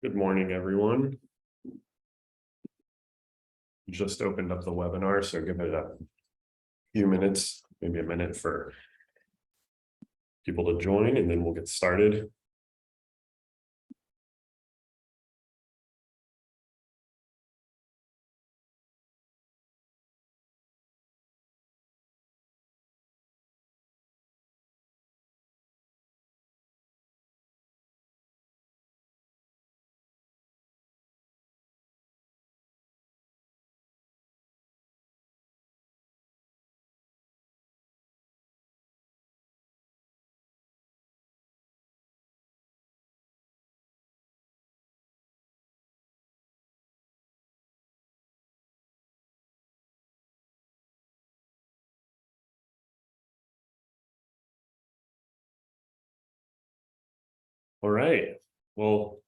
Good morning, everyone. Just opened up the webinar, so give it a few minutes, maybe a minute for people to join, and then we'll get started. All right. Well,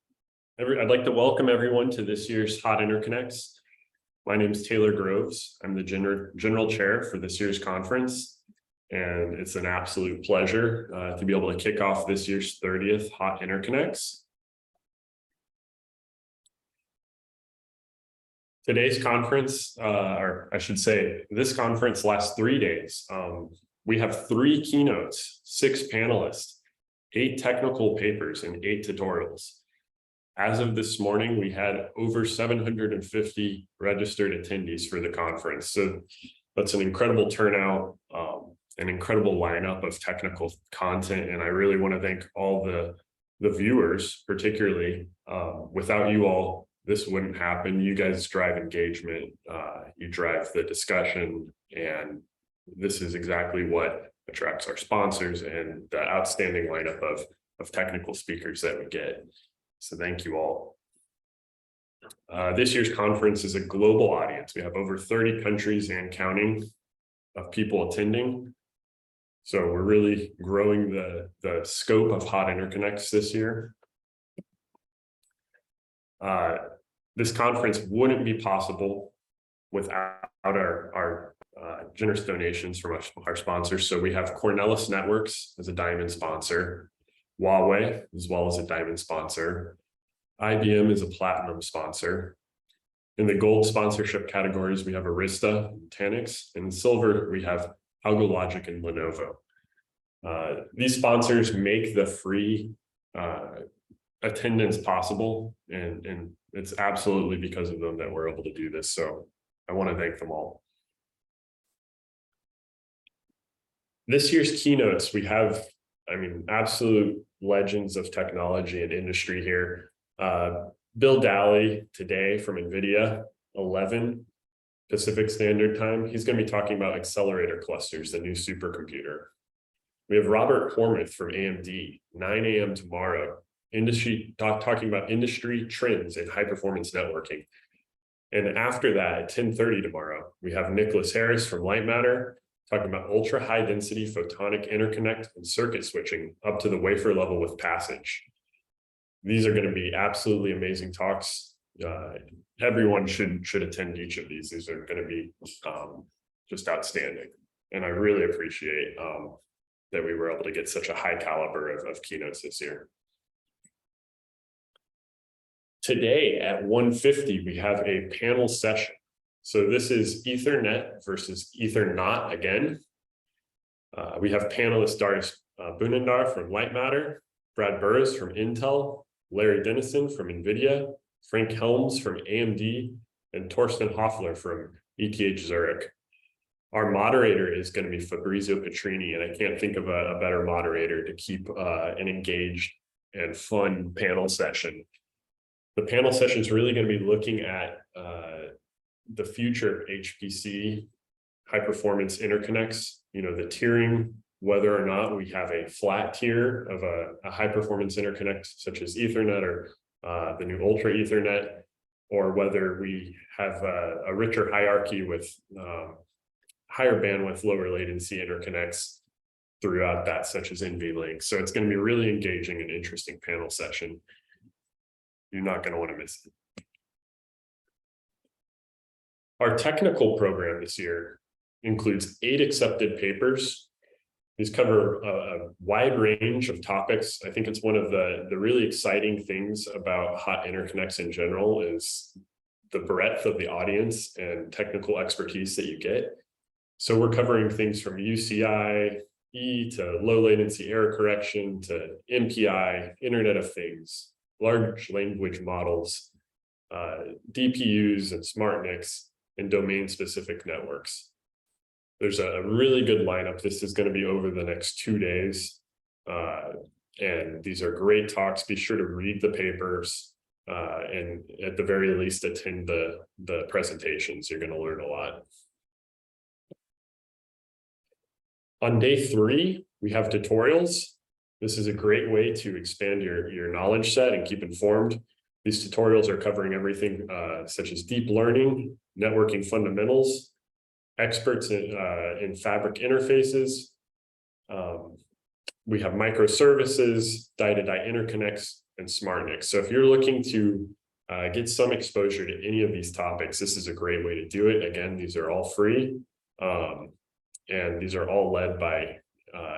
I'd like to welcome everyone to this year's Hot Interconnects. My name is Taylor Groves. I'm the general chair for this year's conference, and it's an absolute pleasure to be able to kick off this year's 30th Hot Interconnects. Today's conference, or I should say, this conference lasts 3 days. We have 3 keynotes, 6 panelists, 8 technical papers, and 8 tutorials. As of this morning, we had over 750 registered attendees for the conference. So that's an incredible turnout, an incredible lineup of technical content. And I really want to thank all the viewers, particularly. Without you all, this wouldn't happen. You guys drive engagement, you drive the discussion, and this is exactly what attracts our sponsors and the outstanding lineup of technical speakers that we get. So thank you all. This year's conference is a global audience. We have over 30 countries and counting of people attending. So we're really growing the scope of Hot Interconnects this year. This conference wouldn't be possible without our generous donations from our sponsors. So we have Cornelis Networks as a diamond sponsor, Huawei as well as a diamond sponsor, IBM is a platinum sponsor. In the gold sponsorship categories, we have Arista and Tanix, and in silver, we have Algologic and Lenovo. These sponsors make the free attendance possible, and it's absolutely because of them that we're able to do this. So I want to thank them all. This year's keynotes, we have, absolute legends of technology and industry here. Bill Dally today from NVIDIA, 11 Pacific Standard Time. He's going to be talking about accelerator clusters, the new supercomputer. We have Robert Hormuth from AMD, 9 a.m. tomorrow, talking about industry trends in high-performance networking. And after that, at 10:30 tomorrow, we have Nicholas Harris from Lightmatter, talking about ultra-high density photonic interconnect and circuit switching up to the wafer level with passage. These are going to be absolutely amazing talks. Everyone should attend each of these. These are going to be just outstanding. And I really appreciate that we were able to get such a high caliber of keynotes this year. Today at 1:50, we have a panel session. So this is Ethernet versus Ethernot again. We have panelists Darius Bunandar from Lightmatter, Brad Burris from Intel, Larry Dennison from NVIDIA, Frank Helms from AMD, and Torsten Hoffler from ETH Zurich. Our moderator is going to be Fabrizio Petrini, and I can't think of a better moderator to keep an engaged and fun panel session. The panel session is really going to be looking at the future of HPC high-performance interconnects, the tiering, whether or not we have a flat tier of a high-performance interconnect such as Ethernet or the new Ultra Ethernet, or whether we have a richer hierarchy with higher bandwidth, lower latency interconnects throughout that, such as NVLink. So it's going to be a really engaging and interesting panel session. You're not going to want to miss it. Our technical program this year includes 8 accepted papers. These cover a wide range of topics. I think it's one of the really exciting things about hot interconnects in general is the breadth of the audience and technical expertise that you get. So we're covering things from UCIe to low latency error correction to MPI, Internet of Things, large language models, DPUs and smart NICs, and domain-specific networks. There's a really good lineup. This is going to be over the next 2 days. And these are great talks. Be sure to read the papers and at the very least attend the presentations. You're going to learn a lot. On day 3, we have tutorials. This is a great way to expand your knowledge set and keep informed. These tutorials are covering everything such as deep learning, networking fundamentals, experts in fabric interfaces. We have microservices, die-to-die interconnects, and smart NICs. So if you're looking to get some exposure to any of these topics, this is a great way to do it. Again, these are all free, and these are all led by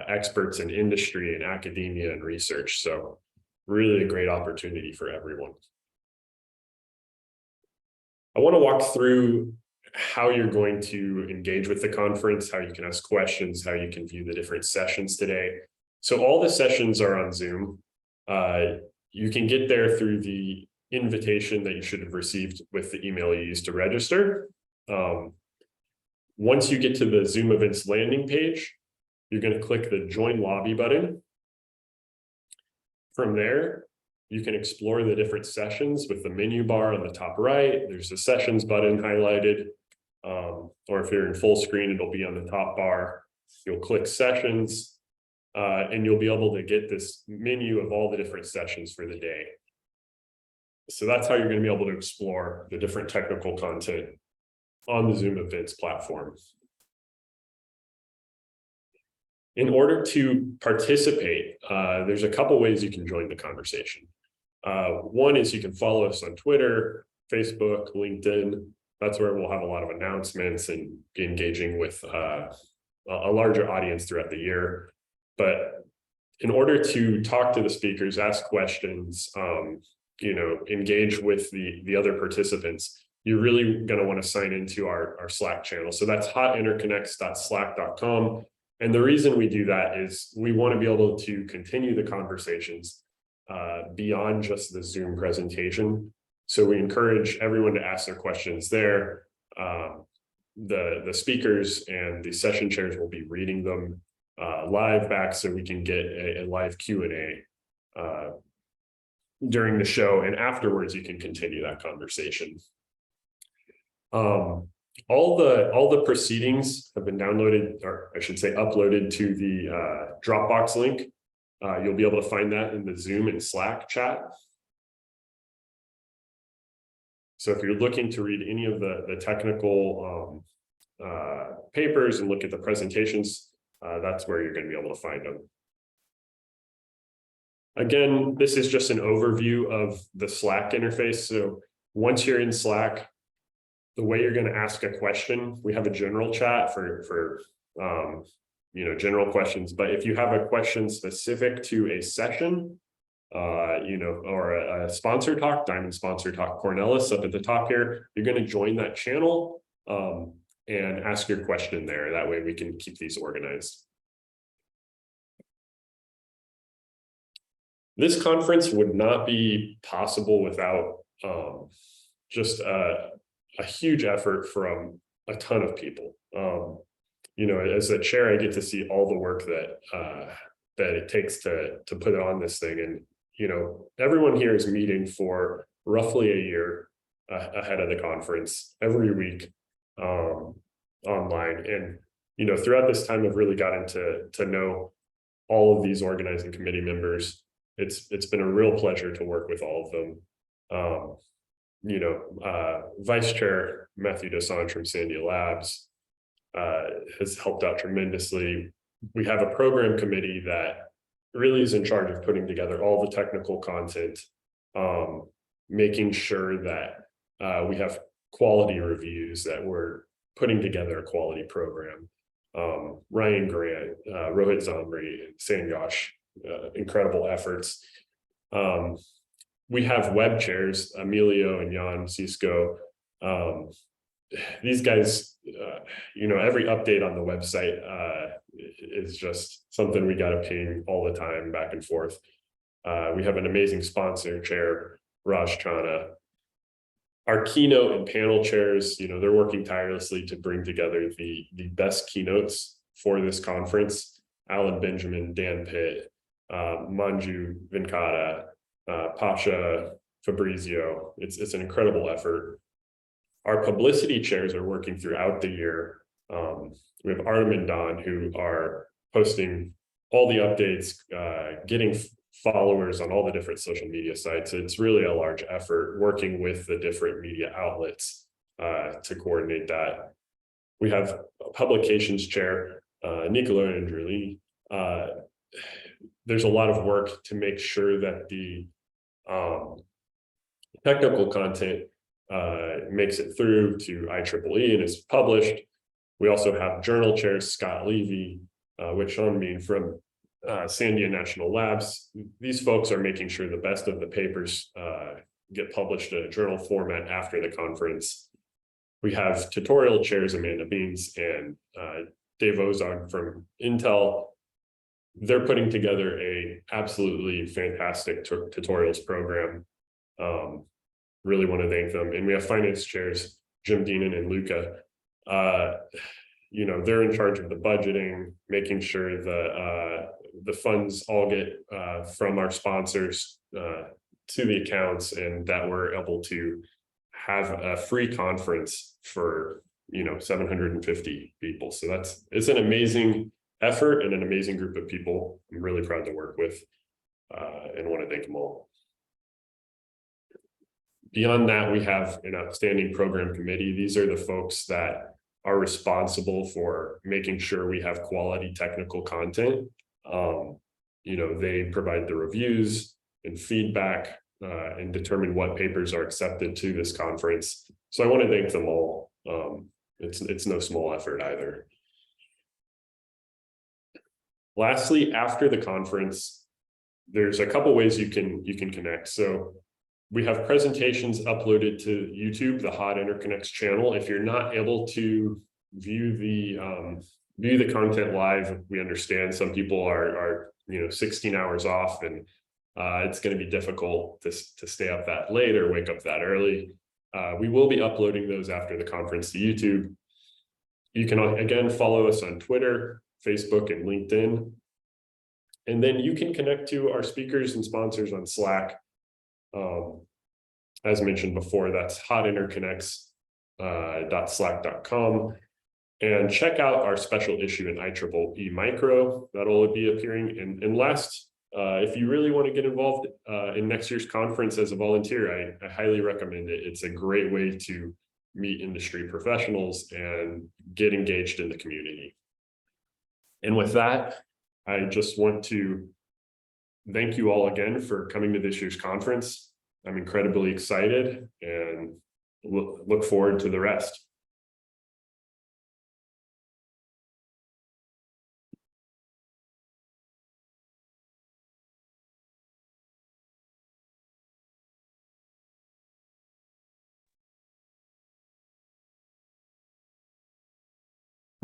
experts in industry and academia and research. So really a great opportunity for everyone. I want to walk through how you're going to engage with the conference, how you can ask questions, how you can view the different sessions today. So all the sessions are on Zoom. You can get there through the invitation that you should have received with the email you used to register. Once you get to the Zoom events landing page, you're going to click the Join Lobby button. From there, you can explore the different sessions with the menu bar on the top right. There's a sessions button highlighted. Or if you're in full screen, it'll be on the top bar. You'll click sessions, and you'll be able to get this menu of all the different sessions for the day. So that's how you're going to be able to explore the different technical content on the Zoom events platform. In order to participate, there's a couple ways you can join the conversation. One is you can follow us on Twitter, Facebook, LinkedIn. That's where we'll have a lot of announcements and be engaging with a larger audience throughout the year. But in order to talk to the speakers, ask questions, engage with the other participants, you're really going to want to sign into our Slack channel. So that's hotinterconnects.slack.com. And the reason we do that is we want to be able to continue the conversations beyond just the Zoom presentation. So we encourage everyone to ask their questions there. The speakers and the session chairs will be reading them live back so we can get a live Q&A during the show. And afterwards, you can continue that conversation. All the proceedings have been downloaded, or I should say uploaded to the Dropbox link. You'll be able to find that in the Zoom and Slack chat. So if you're looking to read any of the technical papers and look at the presentations, that's where you're going to be able to find them. Again, this is just an overview of the Slack interface. So once you're in Slack, the way you're going to ask a question, we have a general chat for general questions. But if you have a question specific to a session, or a sponsor talk, Diamond sponsor talk, Cornelis up at the top here, you're going to join that channel and ask your question there. That way we can keep these organized. This conference would not be possible without just a huge effort from a ton of people. As a chair, I get to see all the work that it takes to put on this thing. And everyone here is meeting for roughly a year ahead of the conference every week online. And, throughout this time, I've really gotten to know all of these organizing committee members. It's been a real pleasure to work with all of them. Vice Chair Matthew Dosanjh from Sandia Labs has helped out tremendously. We have a program committee that really is in charge of putting together all the technical content, making sure that we have quality reviews, that we're putting together a quality program. Ryan Grant, Rohit Zamri, and Sanyosh, incredible efforts. We have web chairs, Emilio and Jan Cisco. These guys, every update on the website is just something we got to ping all the time, back and forth. We have an amazing sponsor chair, Raj Chana. Our keynote and panel chairs, they're working tirelessly to bring together the best keynotes for this conference. Alan Benjamin, Dan Pitt, Manju Venkata, Pasha Fabrizio. It's an incredible effort. Our publicity chairs are working throughout the year. We have Artem and Don, who are posting all the updates, getting followers on all the different social media sites. It's really a large effort working with the different media outlets to coordinate that. We have a publications chair, Nicola and Andruli. There's a lot of work to make sure that the technical content makes it through to IEEE and is published. We also have journal chairs, Scott Levy, which I mean from Sandia National Labs. These folks are making sure the best of the papers get published in a journal format after the conference. We have tutorial chairs, Amanda Beans and Dave Ozog from Intel. They're putting together a absolutely fantastic tutorials program. Really want to thank them. And we have finance chairs, Jim Deenan and Luca. They're in charge of the budgeting, making sure the funds all get from our sponsors to the accounts, and that we're able to have a free conference for 750 people. So it's an amazing effort and an amazing group of people I'm really proud to work with, and want to thank them all. Beyond that, we have an outstanding program committee. These are the folks that are responsible for making sure we have quality technical content. They provide the reviews and feedback and determine what papers are accepted to this conference. So I want to thank them all. It's no small effort either. Lastly, after the conference, there's a couple ways you can connect. So we have presentations uploaded to YouTube, the Hot Interconnects channel. If you're not able to view the content live, we understand some people are 16 hours off, and it's going to be difficult to stay up that late or wake up that early. We will be uploading those after the conference to YouTube. You can again follow us on Twitter, Facebook, and LinkedIn. And then you can connect to our speakers and sponsors on Slack. As mentioned before, that's hotinterconnects.slack.com. And check out our special issue in IEEE Micro. That'll be appearing. And last, if you really want to get involved in next year's conference as a volunteer, I highly recommend it. It's a great way to meet industry professionals and get engaged in the community. And with that, I just want to thank you all again for coming to this year's conference. I'm incredibly excited and look forward to the rest.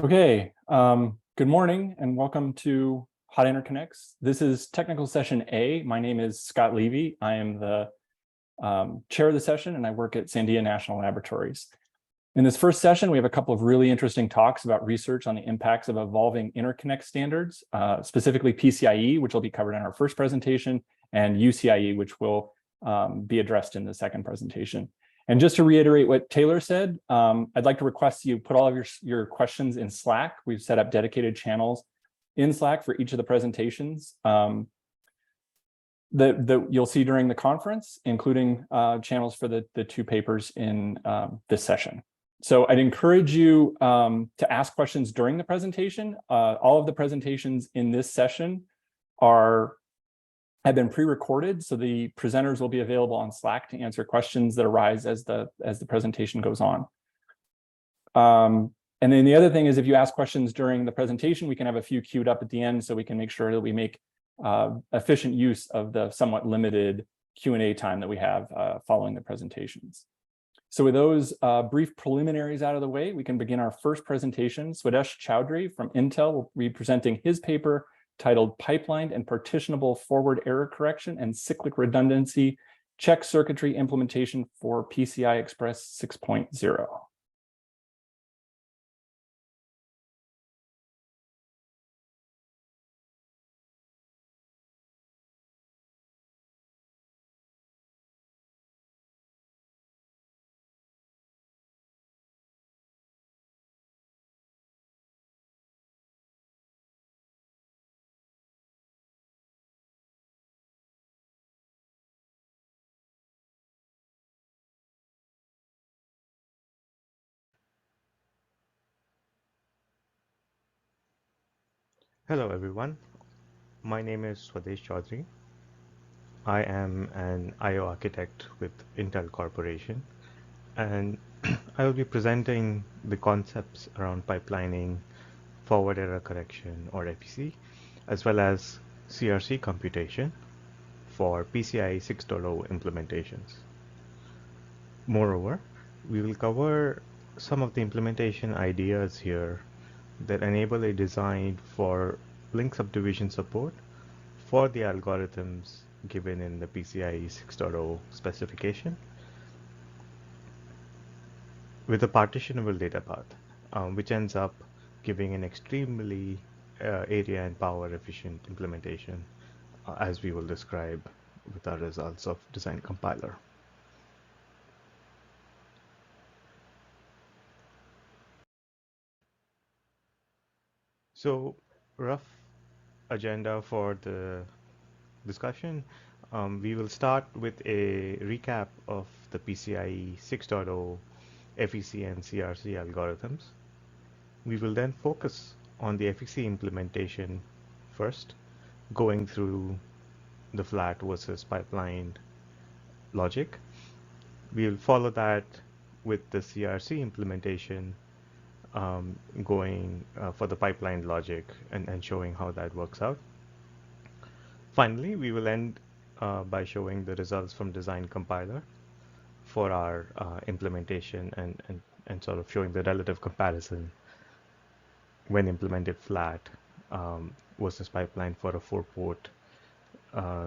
Okay, good morning and welcome to Hot Interconnects. This is technical session A. My name is Scott Levy. I am the chair of the session and I work at Sandia National Laboratories. In this first session, we have a couple of really interesting talks about research on the impacts of evolving interconnect standards, specifically PCIe, which will be covered in our first presentation, and UCIe, which will be addressed in the second presentation. And just to reiterate what Taylor said, I'd like to request you put all of your questions in Slack. We've set up dedicated channels in Slack for each of the presentations that you'll see during the conference, including channels for the two papers in this session. So I'd encourage you to ask questions during the presentation. All of the presentations in this session have been pre-recorded, so the presenters will be available on Slack to answer questions that arise as the presentation goes on. And then the other thing is if you ask questions during the presentation, we can have a few queued up at the end so we can make sure that we make efficient use of the somewhat limited Q&A time that we have following the presentations. So with those brief preliminaries out of the way, we can begin our first presentation. Swadesh Choudhary from Intel will be presenting his paper titled Pipelined and Partitionable Forward Error Correction and Cyclic Redundancy Check Circuitry Implementation for PCI Express 6.0. Hello everyone, my name is Swadesh Choudhary. I am an IO architect with Intel Corporation, and I will be presenting the concepts around pipelining, forward error correction or FEC, as well as CRC computation for PCIe 6.0 implementations. Moreover, we will cover some of the implementation ideas here that enable a design for link subdivision support for the algorithms given in the PCIe 6.0 specification with a partitionable data path, which ends up giving an extremely area and power efficient implementation, as we will describe with our results of design compiler. So, rough agenda for the discussion. We will start with a recap of the PCIe 6.0 FEC and CRC algorithms. We will then focus on the FEC implementation first, going through the flat versus pipelined logic. We will follow that with the CRC implementation, going for the pipelined logic and showing how that works out. Finally, we will end by showing the results from design compiler for our implementation and sort of showing the relative comparison when implemented flat versus pipeline for a 4-port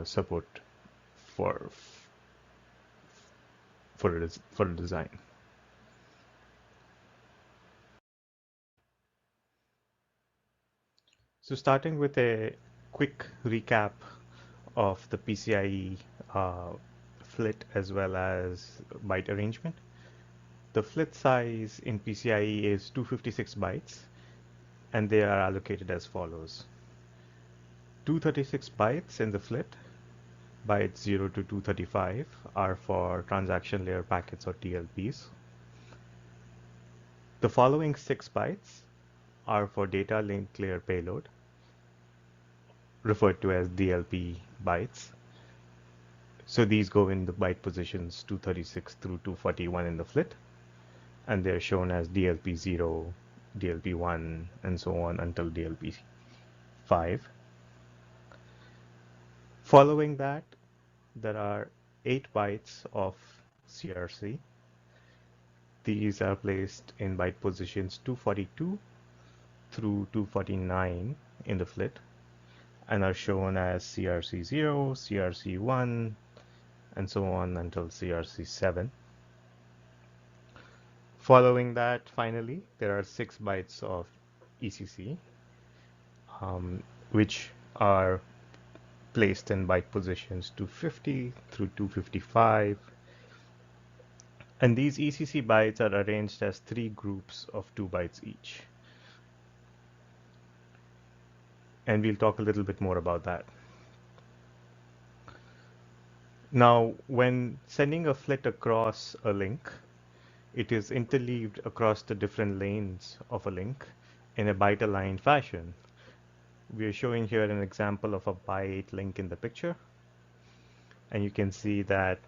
support for a design. So starting with a quick recap of the PCIe FLIT as well as byte arrangement. The FLIT size in PCIe is 256 bytes, and they are allocated as follows. 236 bytes in the FLIT, bytes 0 to 235 are for transaction layer packets or TLPs. The following 6 bytes are for data link layer payload, referred to as DLP bytes. So these go in the byte positions 236 through 241 in the FLIT, and they're shown as DLP0, DLP1, and so on until DLP5. Following that, there are 8 bytes of CRC. These are placed in byte positions 242 through 249 in the FLIT and are shown as CRC0, CRC1, and so on until CRC7. Following that, finally, there are 6 bytes of ECC, which are placed in byte positions 250 through 255. And these ECC bytes are arranged as 3 groups of 2 bytes each. And we'll talk a little bit more about that. Now, when sending a FLIT across a link, it is interleaved across the different lanes of a link in a byte-aligned fashion. We are showing here an example of a by-8 link in the picture. And you can see that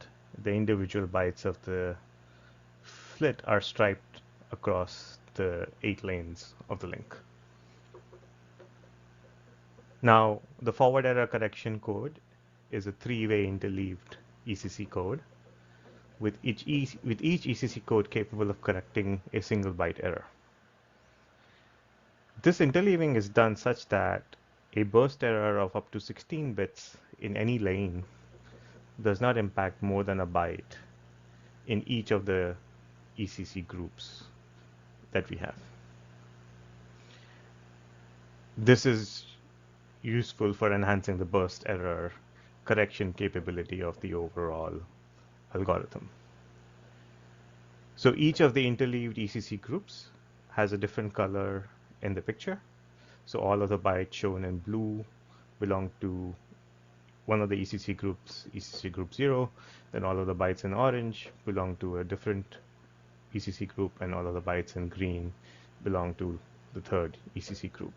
the individual bytes of the FLIT are striped across the 8 lanes of the link. Now, the forward error correction code is a 3-way interleaved ECC code with each ECC code capable of correcting a single byte error. This interleaving is done such that a burst error of up to 16 bits in any lane does not impact more than a byte in each of the ECC groups that we have. This is useful for enhancing the burst error correction capability of the overall algorithm. So each of the interleaved ECC groups has a different color in the picture. So all of the bytes shown in blue belong to one of the ECC groups, ECC group 0. Then all of the bytes in orange belong to a different ECC group, and all of the bytes in green belong to the third ECC group.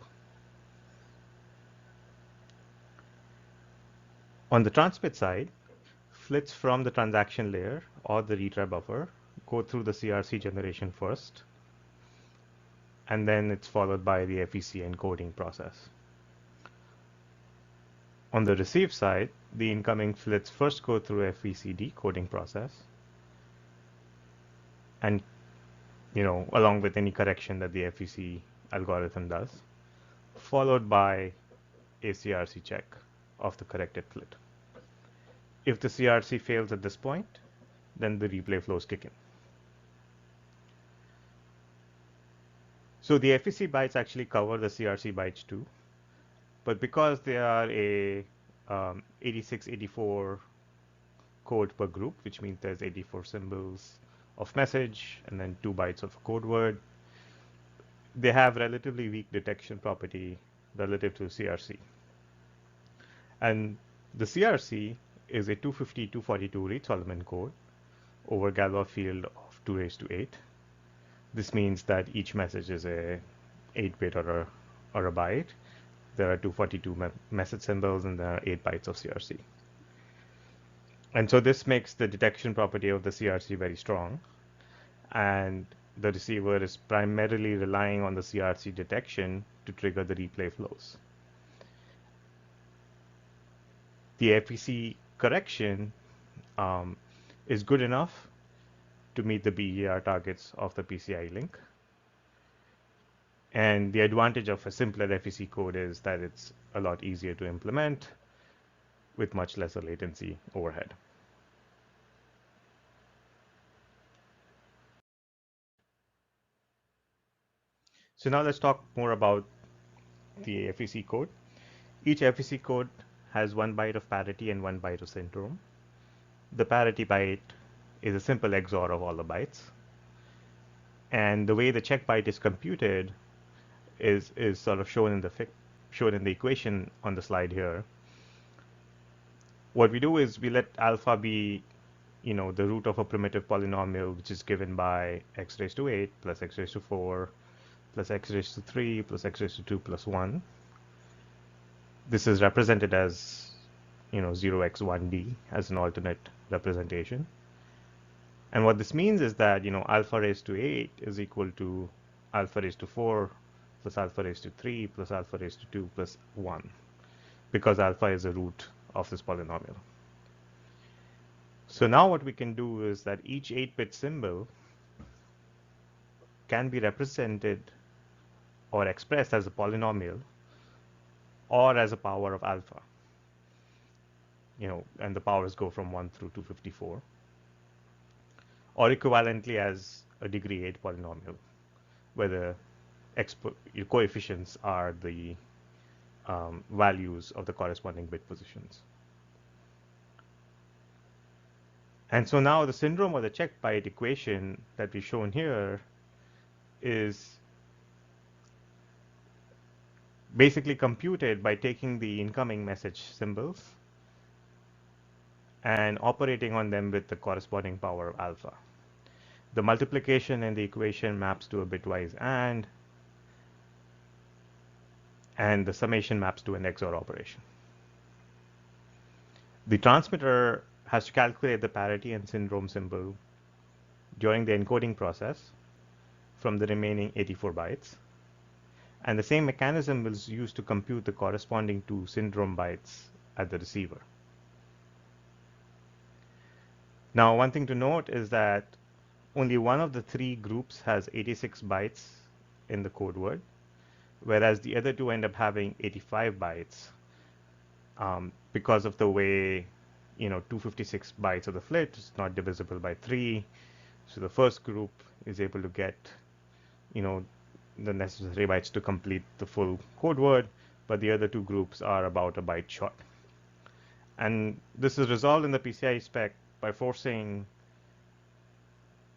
On the transmit side, flits from the transaction layer or the retry buffer go through the CRC generation first, and then it's followed by the FEC encoding process. On the receive side, the incoming flits first go through FEC decoding process, and along with any correction that the FEC algorithm does, followed by a CRC check of the corrected flit. If the CRC fails at this point, then the replay flows kick in. So the FEC bytes actually cover the CRC bytes too, but because they are a 86, 84 code per group, which means there's 84 symbols of message and then 2 bytes of code word, they have relatively weak detection property relative to CRC. And the CRC is a 250, 242 Reed-Solomon code over Galois field of 2 raised to 8. This means that each message is a 8-bit or a byte. There are 242 message symbols and there are 8 bytes of CRC. And so this makes the detection property of the CRC very strong, and the receiver is primarily relying on the CRC detection to trigger the replay flows. The FEC correction is good enough to meet the BER targets of the PCI link. And the advantage of a simpler FEC code is that it's a lot easier to implement with much lesser latency overhead. So now let's talk more about the FEC code. Each FEC code has 1 byte of parity and 1 byte of syndrome. The parity byte is a simple XOR of all the bytes. And the way the check byte is computed is sort of shown in the equation on the slide here. What we do is we let alpha be the root of a primitive polynomial, which is given by x raised to 8 plus x raised to 4 plus x raised to 3 plus x raised to 2 plus 1. This is represented as 0x1d as an alternate representation. And what this means is that alpha raised to 8 is equal to alpha raised to 4 plus alpha raised to 3 plus alpha raised to 2 plus 1, because alpha is a root of this polynomial. So now what we can do is that each 8-bit symbol can be represented or expressed as a polynomial or as a power of alpha. And the powers go from 1 through 254, or equivalently as a degree 8 polynomial, where the coefficients are the values of the corresponding bit positions. And so now the syndrome or the check byte equation that we've shown here is basically computed by taking the incoming message symbols and operating on them with the corresponding power of alpha. The multiplication in the equation maps to a bitwise and the summation maps to an XOR operation. The transmitter has to calculate the parity and syndrome symbol during the encoding process from the remaining 84 bytes. And the same mechanism was used to compute the corresponding 2 syndrome bytes at the receiver. Now, one thing to note is that only one of the 3 groups has 86 bytes in the code word, whereas the other 2 end up having 85 bytes because of the way, 256 bytes of the flit is not divisible by 3. So the first group is able to get, the necessary bytes to complete the full code word, but the other 2 groups are about a byte short. And this is resolved in the PCIe spec by forcing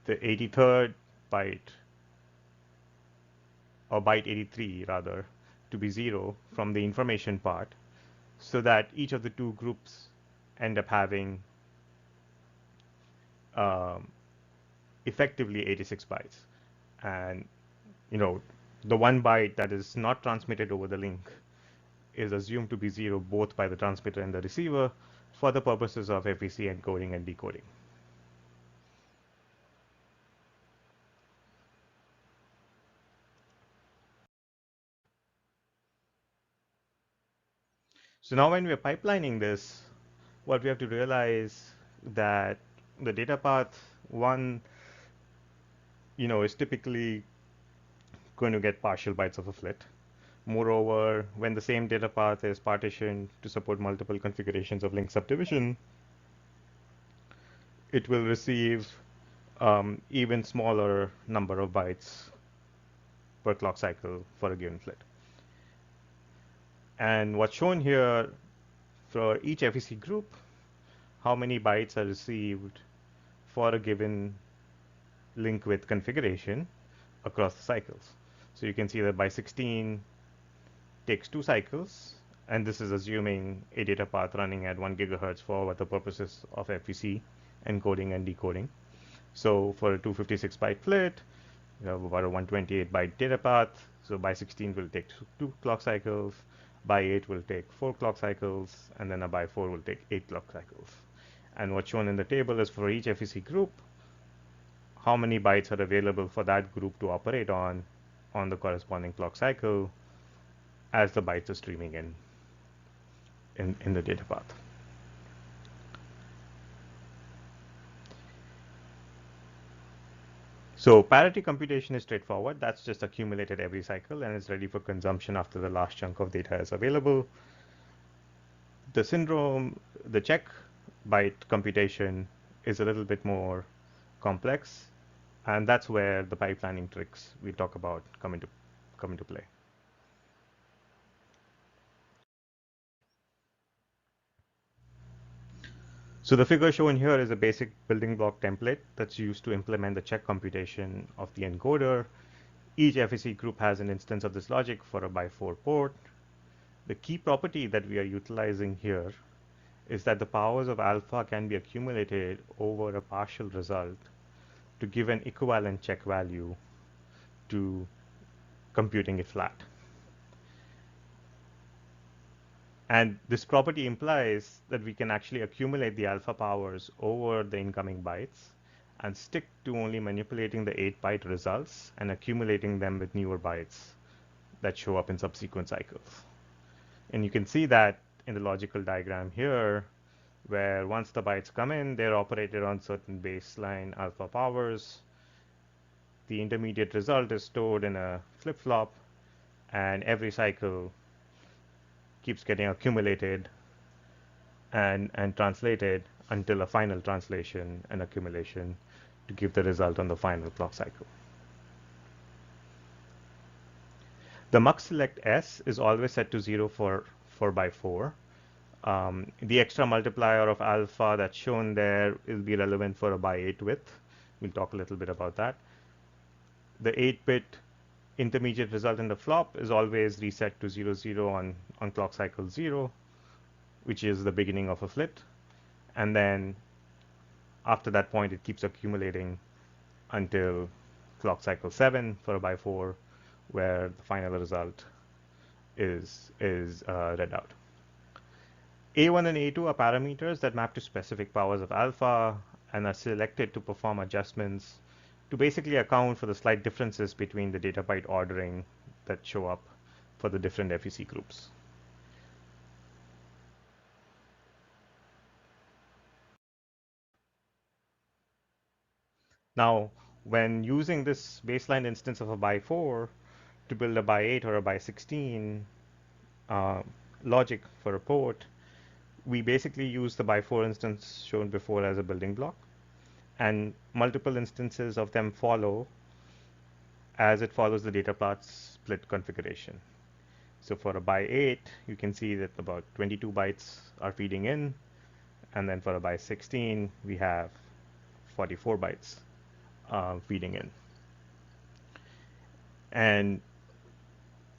the 83rd byte, or byte 83 rather, to be 0 from the information part, so that each of the 2 groups end up having effectively 86 bytes. And the 1 byte that is not transmitted over the link is assumed to be 0 both by the transmitter and the receiver for the purposes of FEC encoding and decoding. So now when we're pipelining this, what we have to realize that the data path 1, is typically going to get partial bytes of a flit. Moreover, when the same data path is partitioned to support multiple configurations of link subdivision, it will receive even smaller number of bytes per clock cycle for a given flit. And what's shown here for each FEC group, how many bytes are received for a given link width configuration across the cycles. So you can see that by 16 takes 2 cycles, and this is assuming a data path running at 1 gigahertz for the purposes of FEC encoding and decoding. So for a 256 byte flit, you have about a 128 byte data path. So by 16 will take 2 clock cycles, by 8 will take 4 clock cycles, and then a by 4 will take 8 clock cycles. And what's shown in the table is for each FEC group, how many bytes are available for that group to operate on the corresponding clock cycle as the bytes are streaming in the data path. So parity computation is straightforward. That's just accumulated every cycle and is ready for consumption after the last chunk of data is available. The syndrome, the check byte computation is a little bit more complex, and that's where the pipelining tricks we talk about come into play. So the figure shown here is a basic building block template that's used to implement the check computation of the encoder. Each FEC group has an instance of this logic for a by 4 port. The key property that we are utilizing here is that the powers of alpha can be accumulated over a partial result to give an equivalent check value to computing it flat. And this property implies that we can actually accumulate the alpha powers over the incoming bytes and stick to only manipulating the 8 byte results and accumulating them with newer bytes that show up in subsequent cycles. And you can see that in the logical diagram here, where once the bytes come in, they're operated on certain baseline alpha powers. The intermediate result is stored in a flip-flop, and every cycle keeps getting accumulated and translated until a final translation and accumulation to give the result on the final clock cycle. The mux select S is always set to 0 for 4 by 4. The extra multiplier of alpha that's shown there will be relevant for a by 8 width. We'll talk a little bit about that. The 8-bit intermediate result in the flop is always reset to 0, 0 on clock cycle 0, which is the beginning of a flit. And then after that point, it keeps accumulating until clock cycle 7 for a by 4, where the final result is read out. A1 and A2 are parameters that map to specific powers of alpha and are selected to perform adjustments to basically account for the slight differences between the data byte ordering that show up for the different FEC groups. Now, when using this baseline instance of a by 4 to build a by 8 or a by 16 logic for a port, we basically use the by 4 instance shown before as a building block, and multiple instances of them follow as it follows the data path split configuration. So for a by 8, you can see that about 22 bytes are feeding in, and then for a by 16, we have 44 bytes feeding in. And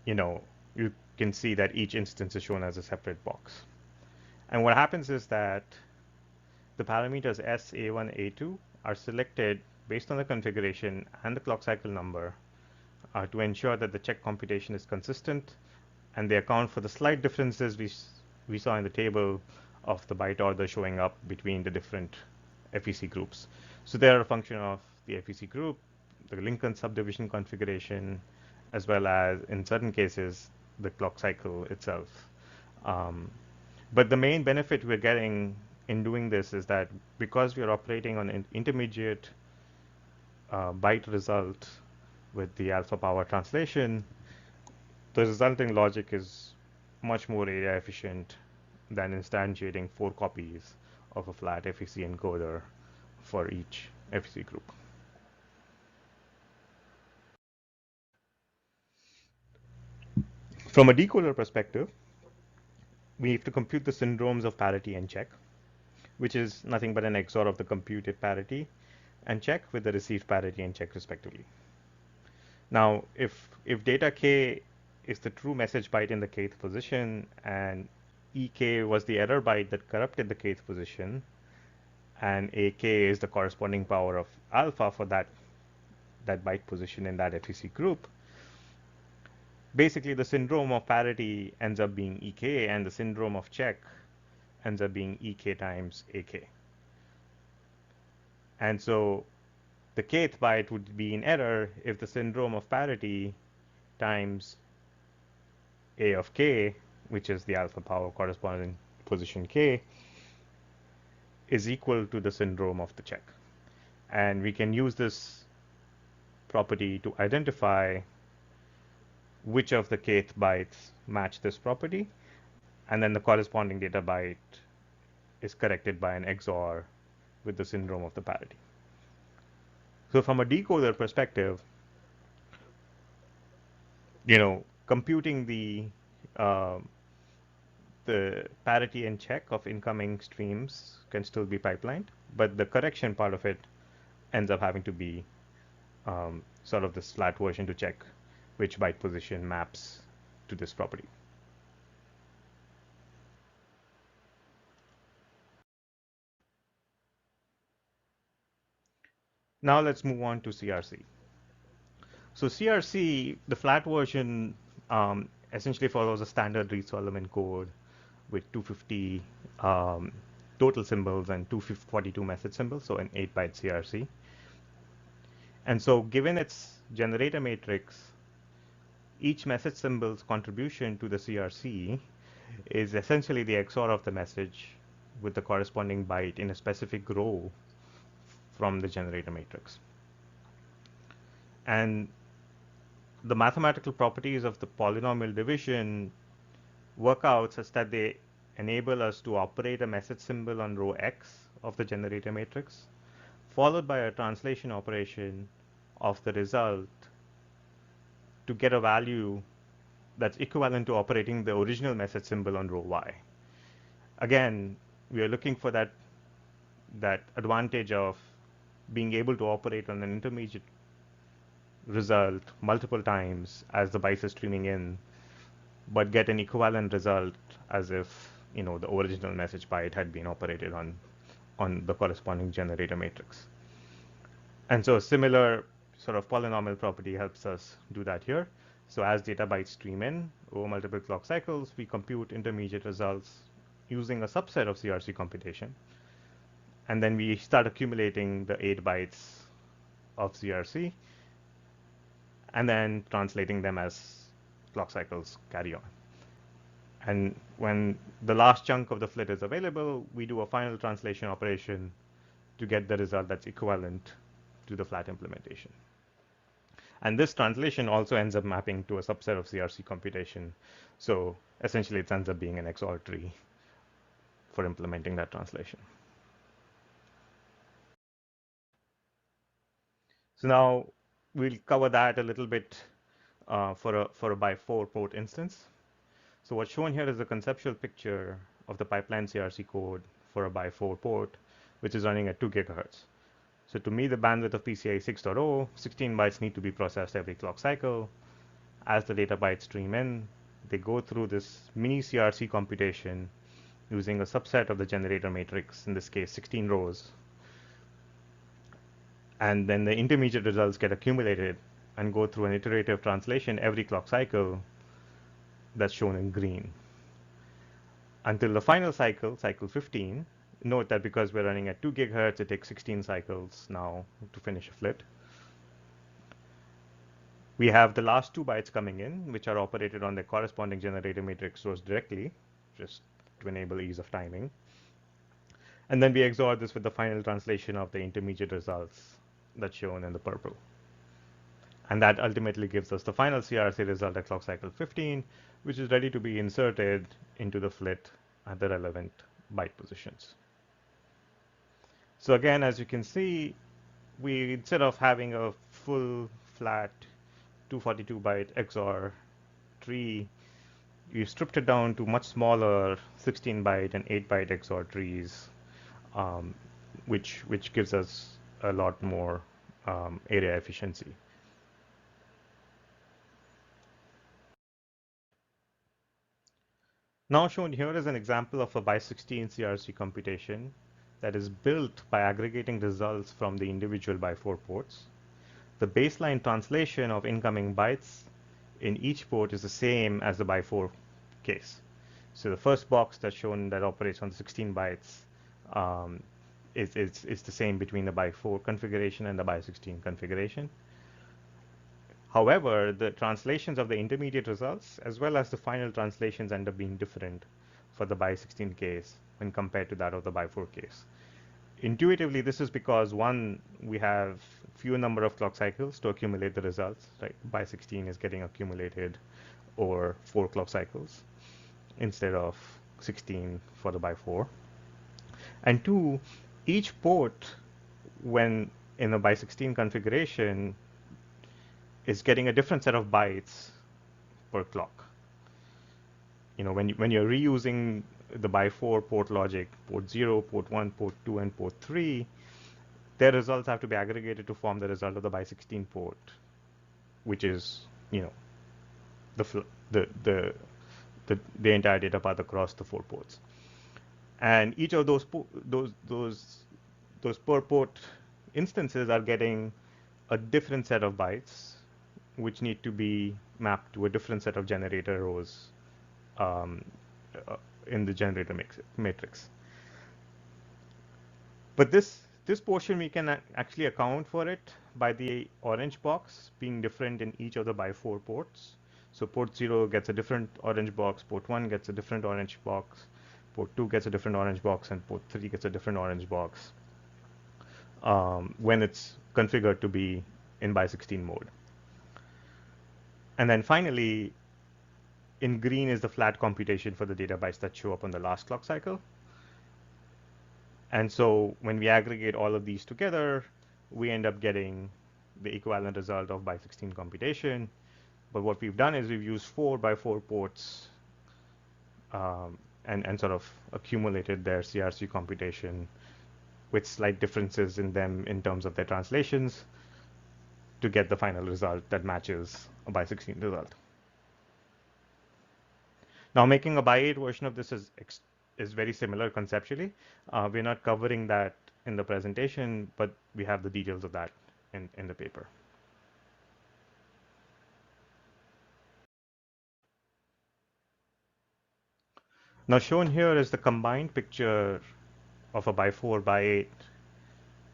you can see that each instance is shown as a separate box. And what happens is that the parameters S, A1, A2 are selected based on the configuration and the clock cycle number to ensure that the check computation is consistent, and they account for the slight differences we saw in the table of the byte order showing up between the different FEC groups. So they are a function of the FEC group, the Lincoln subdivision configuration, as well as, in certain cases, the clock cycle itself. But the main benefit we're getting in doing this is that because we are operating on an intermediate byte result with the alpha power translation, the resulting logic is much more area efficient than instantiating 4 copies of a flat FEC encoder for each FEC group. From a decoder perspective, we have to compute the syndromes of parity and check, which is nothing but an XOR of the computed parity and check with the received parity and check respectively. Now, if data K is the true message byte in the kth position, and EK was the error byte that corrupted the kth position, and AK is the corresponding power of alpha for that byte position in that FEC group, basically the syndrome of parity ends up being EK, and the syndrome of check ends up being EK times AK. And so the kth byte would be in error if the syndrome of parity times A of K, which is the alpha power corresponding position K, is equal to the syndrome of the check. And we can use this property to identify which of the kth bytes match this property, and then the corresponding data byte is corrected by an XOR with the syndrome of the parity. So from a decoder perspective, computing the parity and check of incoming streams can still be pipelined, but the correction part of it ends up having to be sort of this flat version to check which byte position maps to this property. Now let's move on to CRC. So CRC, the flat version, essentially follows a standard Reed-Solomon code with 250 total symbols and 242 message symbols, so an 8-byte CRC. And so given its generator matrix, each message symbol's contribution to the CRC is essentially the XOR of the message with the corresponding byte in a specific row from the generator matrix. And the mathematical properties of the polynomial division work out such that they enable us to operate a message symbol on row X of the generator matrix, followed by a translation operation of the result to get a value that's equivalent to operating the original message symbol on row Y. Again, we are looking for that advantage of being able to operate on an intermediate result multiple times as the bytes are streaming in, but get an equivalent result as if the original message byte had been operated on the corresponding generator matrix. And so a similar sort of polynomial property helps us do that here. So as data bytes stream in over multiple clock cycles, we compute intermediate results using a subset of CRC computation. And then we start accumulating the 8 bytes of CRC, and then translating them as clock cycles carry on. And when the last chunk of the flit is available, we do a final translation operation to get the result that's equivalent to the flat implementation. And this translation also ends up mapping to a subset of CRC computation. So essentially, it ends up being an XOR tree for implementing that translation. So now we'll cover that a little bit for a by 4 port instance. So what's shown here is a conceptual picture of the pipeline CRC code for a by 4 port, which is running at 2 gigahertz. So to meet the bandwidth of PCIe 6.0, 16 bytes need to be processed every clock cycle. As the data bytes stream in, they go through this mini CRC computation using a subset of the generator matrix, in this case 16 rows. And then the intermediate results get accumulated and go through an iterative translation every clock cycle that's shown in green. Until the final cycle, cycle 15, note that because we're running at 2 gigahertz, it takes 16 cycles now to finish a flit. We have the last 2 bytes coming in, which are operated on the corresponding generator matrix rows directly, just to enable ease of timing. And then we XOR this with the final translation of the intermediate results that's shown in the purple. And that ultimately gives us the final CRC result at clock cycle 15, which is ready to be inserted into the flit at the relevant byte positions. So again, as you can see, we, instead of having a full flat 242 byte XOR tree, we stripped it down to much smaller 16 byte and 8 byte XOR trees, which gives us a lot more area efficiency. Now shown here is an example of a by 16 CRC computation that is built by aggregating results from the individual by 4 ports. The baseline translation of incoming bytes in each port is the same as the by 4 case. So the first box that's shown that operates on the 16 bytes is the same between the by 4 configuration and the by 16 configuration. However, the translations of the intermediate results as well as the final translations end up being different for the by 16 case when compared to that of the by 4 case. Intuitively, this is because, one, we have fewer number of clock cycles to accumulate the results, right? By 16 is getting accumulated over 4 clock cycles instead of 16 for the by 4. And two, each port, when in a by 16 configuration, is getting a different set of bytes per clock. You know, when you're reusing the by 4 port logic, port 0, port 1, port 2, and port 3, their results have to be aggregated to form the result of the by 16 port, which is, you know, the entire data path across the 4 ports. And each of those per port instances are getting a different set of bytes, which need to be mapped to a different set of generator rows in the generator matrix. But this portion, we can actually account for it by the orange box being different in each of the by 4 ports. So port 0 gets a different orange box, port 1 gets a different orange box, port 2 gets a different orange box, and port 3 gets a different orange box when it's configured to be in by 16 mode. And then finally, in green is the flat computation for the data bytes that show up on the last clock cycle. And so when we aggregate all of these together, we end up getting the equivalent result of by 16 computation. But what we've done is we've used 4 by 4 ports and sort of accumulated their CRC computation with slight differences in them in terms of their translations to get the final result that matches a by 16 result. Now, making a by 8 version of this is very similar conceptually. We're not covering that in the presentation, but we have the details of that in the paper. Now shown here is the combined picture of a by 4, by 8,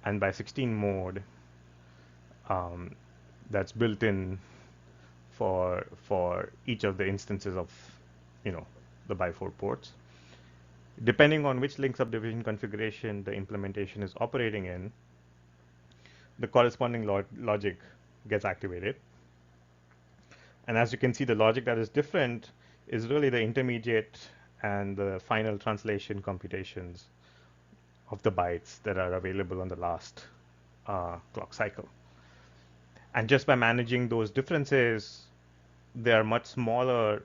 and by 16 mode that's built in for each of the instances of, the by 4 ports. Depending on which link subdivision configuration the implementation is operating in, the corresponding logic gets activated. And as you can see, the logic that is different is really the intermediate and the final translation computations of the bytes that are available on the last clock cycle. And just by managing those differences, they are much smaller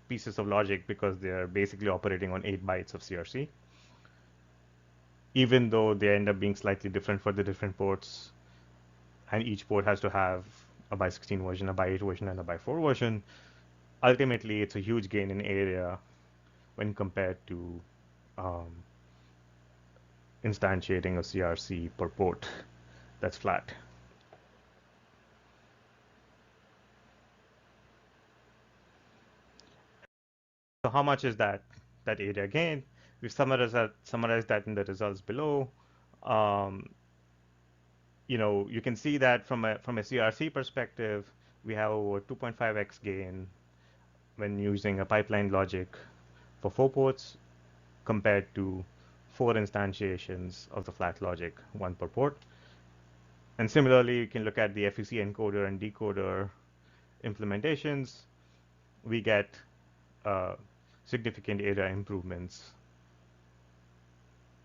pieces of logic because they are basically operating on 8 bytes of CRC. Even though they end up being slightly different for the different ports, and each port has to have a by 16 version, a by 8 version, and a by 4 version, ultimately it's a huge gain in area when compared to instantiating a CRC per port that's flat. So how much is that area gain? We've summarized that in the results below. You can see that from a CRC perspective, we have over 2.5x gain when using a pipeline logic for 4 ports compared to 4 instantiations of the flat logic, 1 per port. And similarly, you can look at the FEC encoder and decoder implementations. We get significant area improvements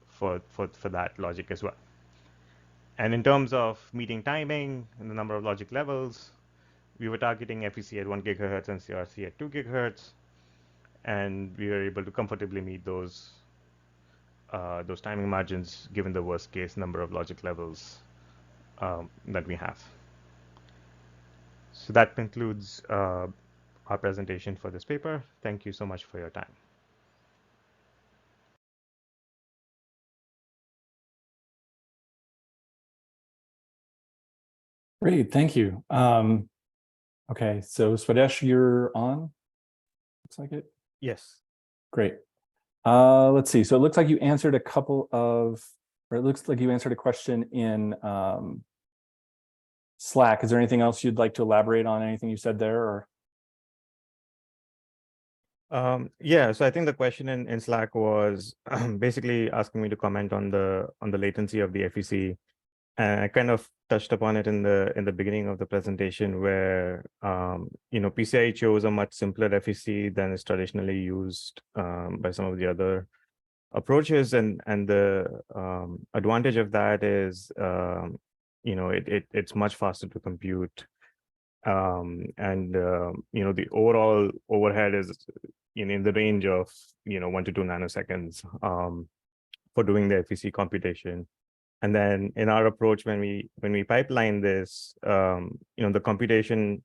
for that logic as well. And in terms of meeting timing and the number of logic levels, we were targeting FEC at 1 gigahertz and CRC at 2 gigahertz, and we were able to comfortably meet those timing margins given the worst case number of logic levels that we have. So that concludes our presentation for this paper. Thank you so much for your time. Great, thank you. Okay, so Swadesh, you're on. Looks like it. Yes. Great. Let's see. So it looks like you answered a question in Slack. Is there anything else you'd like to elaborate on? Anything you said there, or? Yeah, so I think the question in Slack was basically asking me to comment on the latency of the FEC. And I kind of touched upon it in the beginning of the presentation, where PCIe chose a much simpler FEC than is traditionally used by some of the other approaches, and the advantage of that is it's much faster to compute, and the overall overhead is in the range of 1 to 2 nanoseconds for doing the FEC computation. And then in our approach, when we pipeline this, the computation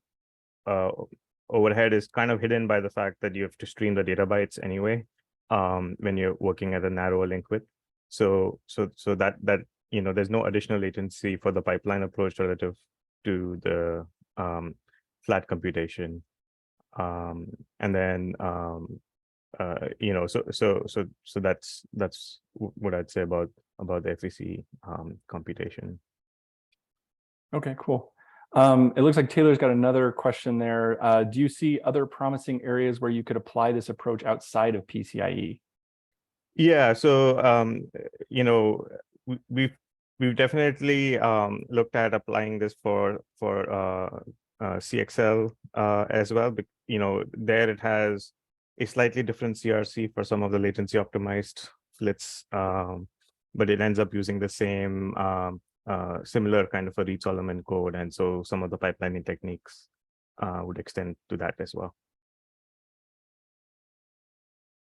overhead is kind of hidden by the fact that you have to stream the data bytes anyway when you're working at a narrower link width. So that there's no additional latency for the pipeline approach relative to the flat computation. And then so that's what I'd say about the FEC computation. Okay, cool. It looks like Taylor's got another question there. Do you see other promising areas where you could apply this approach outside of PCIe? Yeah, so we've definitely looked at applying this for CXL as well. But there it has a slightly different CRC for some of the latency optimized flits, but it ends up using the same similar kind of a Reed-Solomon code, and so some of the pipelining techniques would extend to that as well.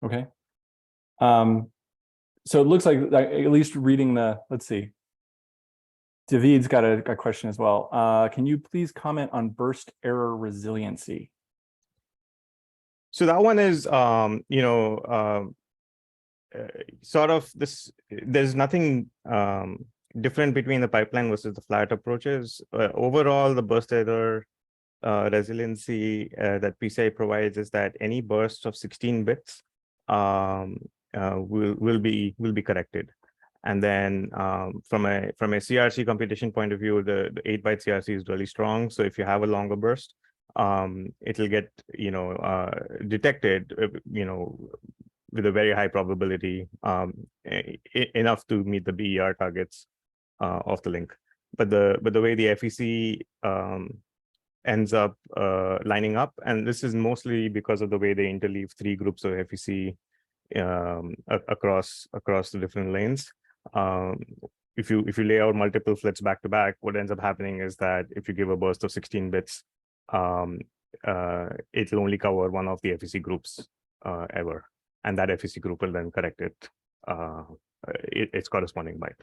Okay. So it looks like at least reading the, let's see. David's got a question as well. Can you please comment on burst error resiliency? So that one is, sort of this. There's nothing different between the pipeline versus the flat approaches. Overall, the burst error resiliency that PCIe provides is that any burst of 16 bits will be corrected, And then from a CRC computation point of view, the 8-byte CRC is really strong. So if you have a longer burst, it'll get detected with a very high probability, enough to meet the BER targets of the link. But the way the FEC ends up lining up, and this is mostly because of the way they interleave 3 groups of FEC across the different lanes. If you lay out multiple flits back to back, what ends up happening is that if you give a burst of 16 bits, it'll only cover one of the FEC groups ever, and that FEC group will then correct its corresponding byte.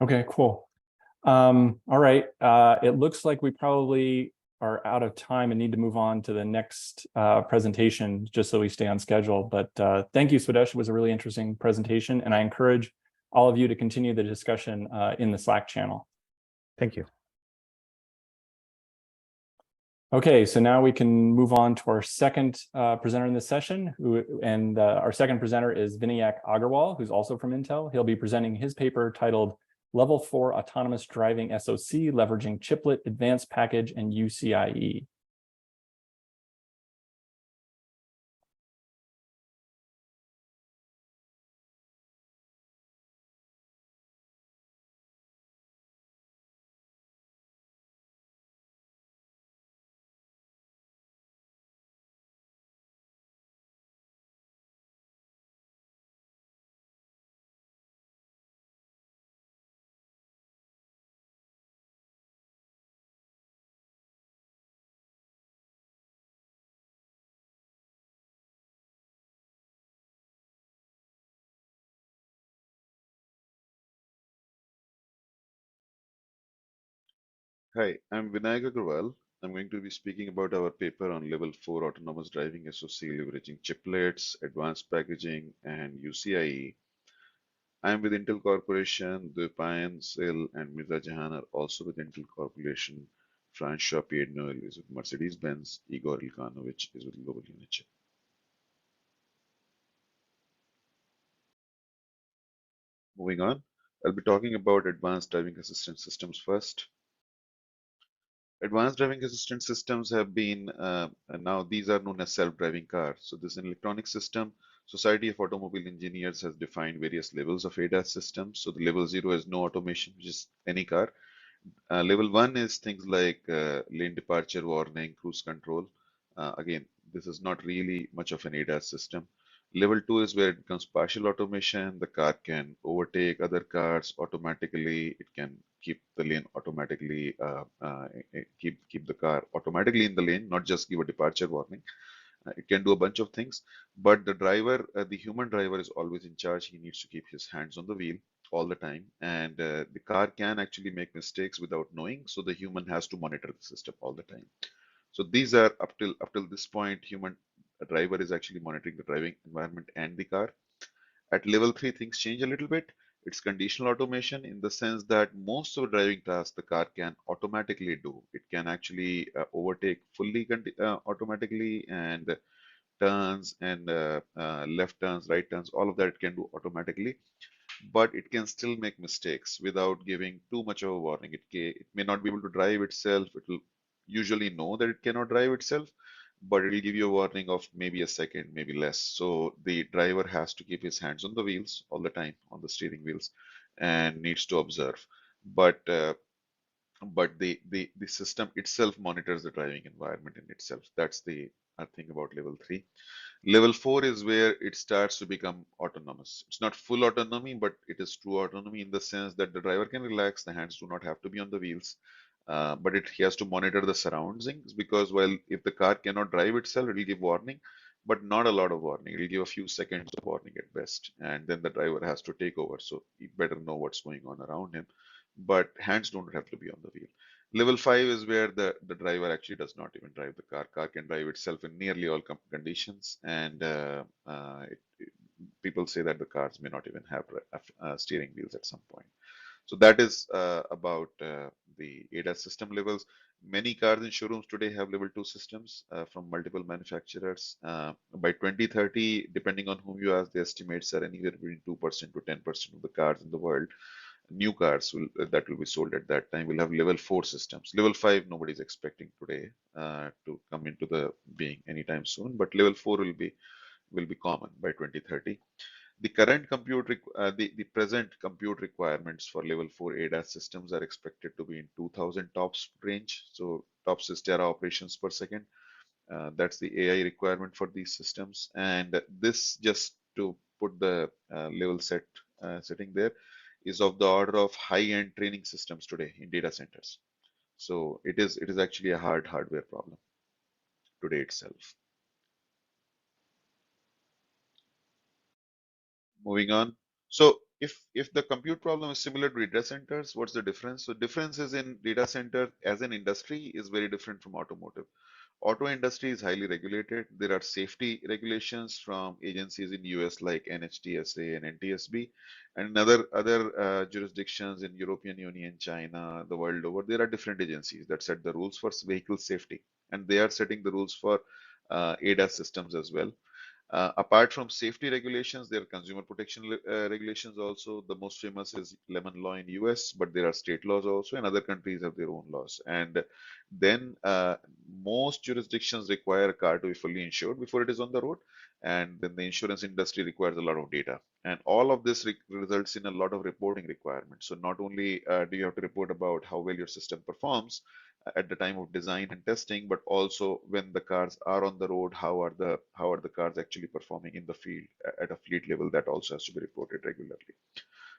Okay, cool. All right. It looks like we probably are out of time and need to move on to the next presentation just so we stay on schedule. But thank you, Swadesh. It was a really interesting presentation, and I encourage all of you to continue the discussion in the Slack channel. Thank you. Okay, so now we can move on to our second presenter in this session, our second presenter is Vinayak Agrawal, who's also from Intel. He'll be presenting his paper titled Level 4 Autonomous Driving SoC Leveraging Chiplet, Advanced Package, and UCIe. Hi, I'm Vinayak Agrawal. I'm going to be speaking about our paper on Level 4 Autonomous Driving SoC leveraging chiplets, advanced packaging, and UCIe. I'm with Intel Corporation, Dwaipayan, and Mirza Jahan are also with Intel Corporation. Francios, Piednoel is with Mercedes-Benz, Igor Elkanovich is with Global Unichip. Moving on, I'll be talking about advanced driving assistance systems first. Advanced driving assistance systems have been, now these are known as self-driving cars. So this is an electronic system. Society of Automobile Engineers has defined various levels of ADAS systems. So the level 0 is no automation, which is any car. Level 1 is things like lane departure warning, cruise control. Again, this is not really much of an ADAS system. Level 2 is where it becomes partial automation. The car can overtake other cars automatically. It can keep the lane automatically, keep the car automatically in the lane, not just give a departure warning. It can do a bunch of things, but the driver, the human driver, is always in charge. He needs to keep his hands on the wheel all the time, and the car can actually make mistakes without knowing. So the human has to monitor the system all the time. So these are up till this point, human driver is actually monitoring the driving environment and the car. At level 3, things change a little bit. It's conditional automation in the sense that most of the driving tasks the car can automatically do. It can actually overtake fully automatically, and turns and left turns, right turns, all of that it can do automatically. But it can still make mistakes without giving too much of a warning. It may not be able to drive itself. It will usually know that it cannot drive itself, but it will give you a warning of maybe a second, maybe less. So the driver has to keep his hands on the wheels all the time, on the steering wheels, and needs to observe. But the system itself monitors the driving environment in itself. That's the thing about level 3. Level 4 is where it starts to become autonomous. It's not full autonomy, but it is true autonomy in the sense that the driver can relax, the hands do not have to be on the wheels, but he has to monitor the surroundings, because while if the car cannot drive itself, it will give warning, but not a lot of warning. It will give a few seconds of warning at best, and then the driver has to take over. So he better know what's going on around him, but hands don't have to be on the wheel. Level 5 is where the driver actually does not even drive the car. Car can drive itself in nearly all conditions, and people say that the cars may not even have steering wheels at some point. So that is about the ADAS system levels. Many cars in showrooms today have level 2 systems from multiple manufacturers. By 2030, depending on whom you ask, the estimates are anywhere between 2% to 10% of the cars in the world. New cars that will be sold at that time will have level 4 systems. Level 5 nobody's expecting today to come into the being anytime soon, but level 4 will be common by 2030. The current the present compute requirements for level 4 ADAS systems are expected to be in 2000 TOPS range. So TOPS is tera operations per second. That's the AI requirement for these systems. And this, just to put the level setting there, is of the order of high-end training systems today in data centers. So it is actually a hardware problem today itself. Moving on. So if the compute problem is similar to data centers, what's the difference? So difference is in data center as an industry is very different from automotive. Auto industry is highly regulated. There are safety regulations from agencies in US like NHTSA and NTSB, and in other jurisdictions in European Union, China, the world over. There are different agencies that set the rules for vehicle safety, and they are setting the rules for ADAS systems as well. Apart from safety regulations, there are consumer protection regulations also. The most famous is lemon law in US, but there are state laws also, and other countries have their own laws. And then most jurisdictions require a car to be fully insured before it is on the road. And then the insurance industry requires a lot of data. And all of this results in a lot of reporting requirements. So not only do you have to report about how well your system performs, at the time of design and testing, but also when the cars are on the road, how are the cars actually performing in the field at a fleet level? That also has to be reported regularly.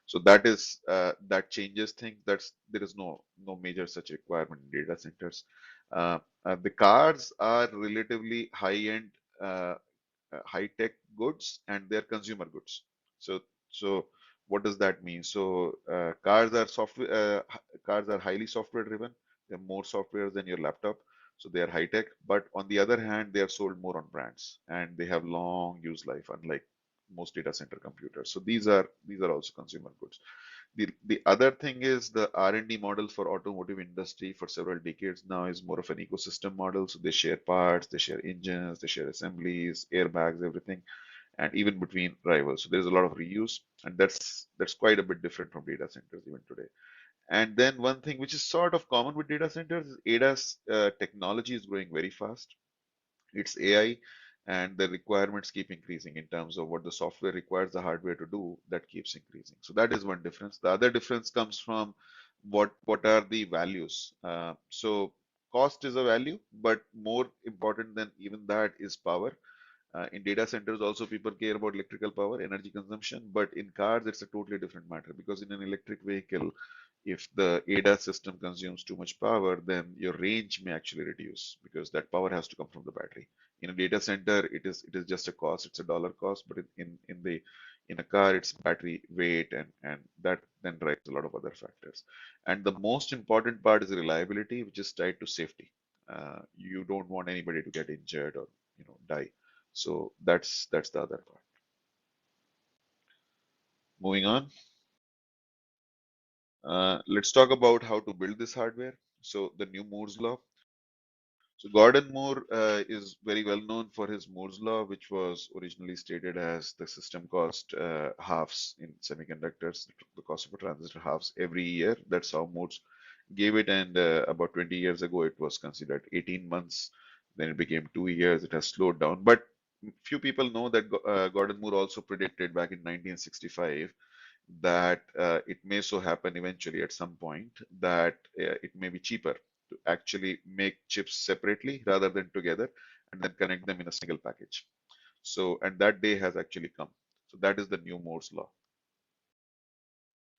So that changes things. There is no major such requirement in data centers. The cars are relatively high-end, high-tech goods, and they're consumer goods. So what does that mean? So cars are highly software driven. They're more software than your laptop, so they are high tech. But on the other hand, they are sold more on brands, and they have long use life, unlike most data center computers. So these are also consumer goods. The other thing is the R&D model for automotive industry for several decades now is more of an ecosystem model. So they share parts, they share engines, they share assemblies, airbags, everything, and even between rivals. So there's a lot of reuse, and that's quite a bit different from data centers even today. And then one thing which is sort of common with data centers is ADAS technology is growing very fast. It's AI, and the requirements keep increasing in terms of what the software requires the hardware to do. That keeps increasing. So that is one difference. The other difference comes from what are the values. So cost is a value, but more important than even that is power. In data centers also people care about electrical power, energy consumption, but in cars it's a totally different matter, because in an electric vehicle, if the ADAS system consumes too much power, then your range may actually reduce, because that power has to come from the battery. In a data center, it is just a cost, it's a dollar cost, but in a car, it's battery weight, and that then drives a lot of other factors. And the most important part is reliability, which is tied to safety. You don't want anybody to get injured or die. So that's the other part. Moving on. Let's talk about how to build this hardware. So the new Moore's law. So Gordon Moore is very well known for his Moore's law, which was originally stated as the system cost halves in semiconductors. The cost of a transistor halves every year. That's how Moore's gave it. And about 20 years ago, it was considered 18 months. Then it became 2 years. It has slowed down. But few people know that Gordon Moore also predicted back in 1965 that it may so happen eventually at some point that it may be cheaper to actually make chips separately rather than together, and then connect them in a single package. So, and that day has actually come. So that is the new Moore's law.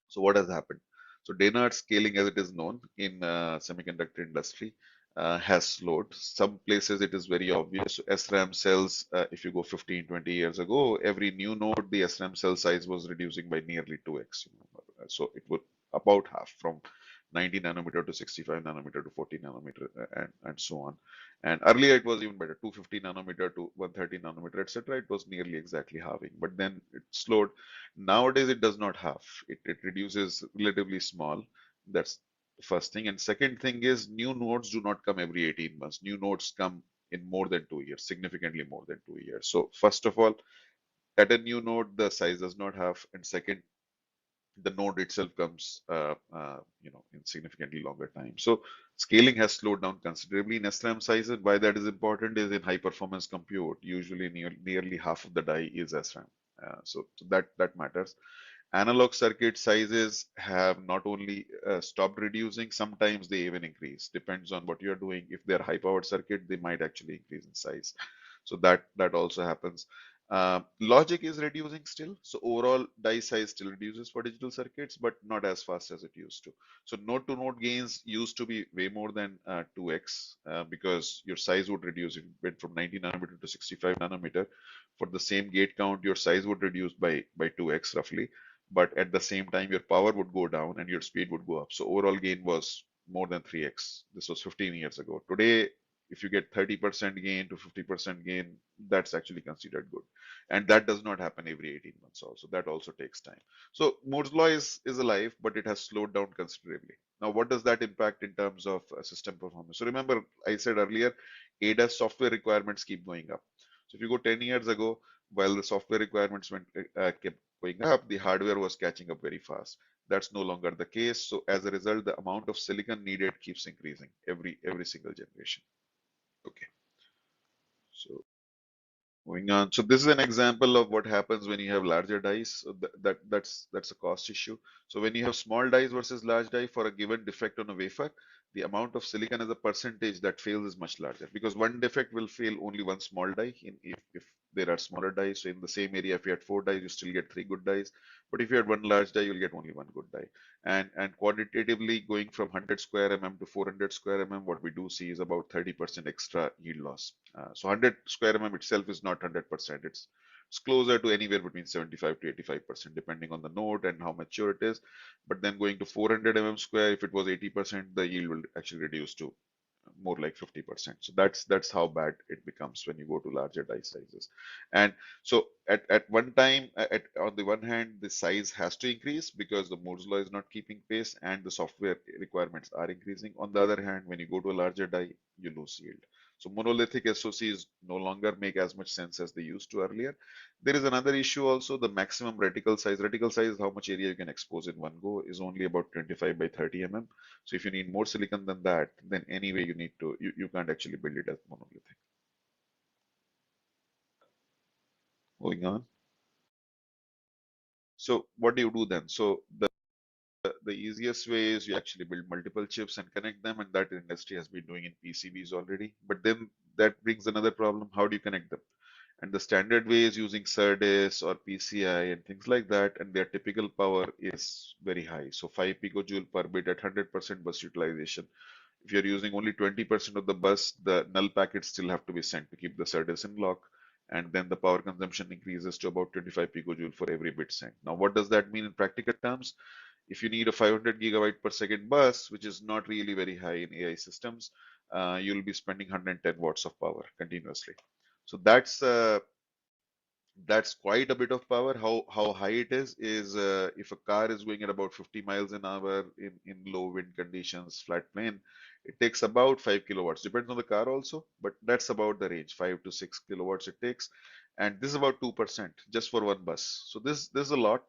So what has happened? So Dennard scaling, as it is known in semiconductor industry, has slowed. Some places it is very obvious. So SRAM cells, if you go 15, 20 years ago, every new node, the SRAM cell size was reducing by nearly 2x. So it would about half from 90 nanometer to 65 nanometer to 40 nanometer, and so on. And earlier it was even better, 250 nanometer to 130 nanometer, etc. It was nearly exactly halving, but then it slowed. Nowadays it does not halve. It reduces relatively small. That's the first thing. And second thing is new nodes do not come every 18 months. New nodes come in more than 2 years, significantly more than 2 years. So first of all, at a new node, the size does not halve, and second, the node itself comes, in significantly longer time. So scaling has slowed down considerably in SRAM sizes. Why that is important is in high performance compute, usually nearly half of the die is SRAM. So that matters. Analog circuit sizes have not only stopped reducing, sometimes they even increase. Depends on what you're doing. If they're high powered circuit, they might actually increase in size. So that also happens. Logic is reducing still. So overall die size still reduces for digital circuits, but not as fast as it used to. So node to node gains used to be way more than 2x because your size would reduce. If you went from 90 nanometer to 65 nanometer, for the same gate count, your size would reduce by 2x roughly. But at the same time, your power would go down and your speed would go up. So overall gain was more than 3x. This was 15 years ago. Today, if you get 30% gain to 50% gain, that's actually considered good. And that does not happen every 18 months also. That also takes time. So Moore's law is alive, but it has slowed down considerably. Now, what does that impact in terms of system performance? So remember, I said earlier, ADAS software requirements keep going up. So if you go 10 years ago, while the software requirements kept going up, the hardware was catching up very fast. That's no longer the case. So as a result, the amount of silicon needed keeps increasing every single generation. Okay. So moving on. So this is an example of what happens when you have larger dies. So that's a cost issue. So when you have small dies versus large die for a given defect on a wafer, the amount of silicon as a percentage that fails is much larger because one defect will fail only one small die if there are smaller dies. So in the same area, if you had 4 dies, you still get 3 good dies. But if you had one large die, you'll get only one good die. And quantitatively going from 100 square mm to 400 square mm, what we do see is about 30% extra yield loss. So 100 square mm itself is not 100%. It's closer to anywhere between 75 to 85%, depending on the node and how mature it is. But then going to 400 mm square, if it was 80%, the yield will actually reduce to more like 50%. So that's how bad it becomes when you go to larger die sizes. And so at one time, on the one hand, the size has to increase because the Moore's law is not keeping pace and the software requirements are increasing. On the other hand, when you go to a larger die, you lose yield. So monolithic SoCs no longer make as much sense as they used to earlier. There is another issue also, the maximum reticle size. Reticle size is how much area you can expose in one go, is only about 25 by 30 mm. So if you need more silicon than that, then anyway you need to, you can't actually build it as monolithic. Going on. So what do you do then? So the easiest way is you actually build multiple chips and connect them, and that industry has been doing in PCBs already. But then that brings another problem. How do you connect them? And the standard way is using SerDes or PCI and things like that, and their typical power is very high. So 5 picojoule per bit at 100% bus utilization. If you're using only 20% of the bus, the null packets still have to be sent to keep the SerDes in lock. And then the power consumption increases to about 25 picojoule for every bit sent. Now, what does that mean in practical terms? If you need a 500 gigabyte per second bus, which is not really very high in AI systems, you'll be spending 110 watts of power continuously. So that's quite a bit of power. How high it is if a car is going at about 50 miles an hour in low wind conditions, flat plane, it takes about 5 kilowatts. Depends on the car also, but that's about the range, 5 to 6 kilowatts it takes. And this is about 2% just for one bus. So this is a lot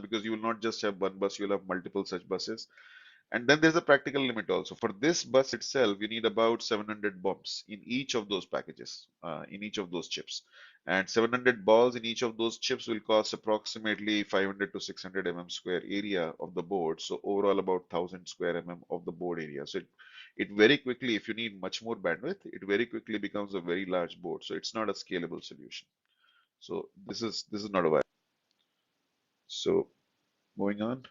because you will not just have one bus, you'll have multiple such buses. And then there's a practical limit also. For this bus itself, you need about 700 bumps in each of those packages, in each of those chips. And 700 balls in each of those chips will cost approximately 500 to 600 mm square area of the board. So overall about 1000 square mm of the board area. So it very quickly, if you need much more bandwidth, it very quickly becomes a very large board. So it's not a scalable solution. So this is not a viable. So moving on.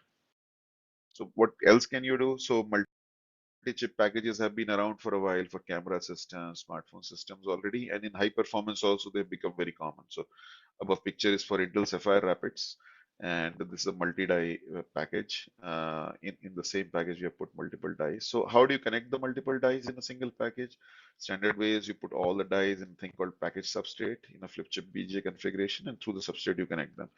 So what else can you do? So multi-chip packages have been around for a while for camera systems, smartphone systems already, and in high performance also they've become very common. So above picture is for Intel Sapphire Rapids. And this is a multi-die package. In the same package, you have put multiple dies. So how do you connect the multiple dies in a single package? Standard way is you put all the dies in a thing called package substrate in a flip chip BGA configuration, and through the substrate you connect them.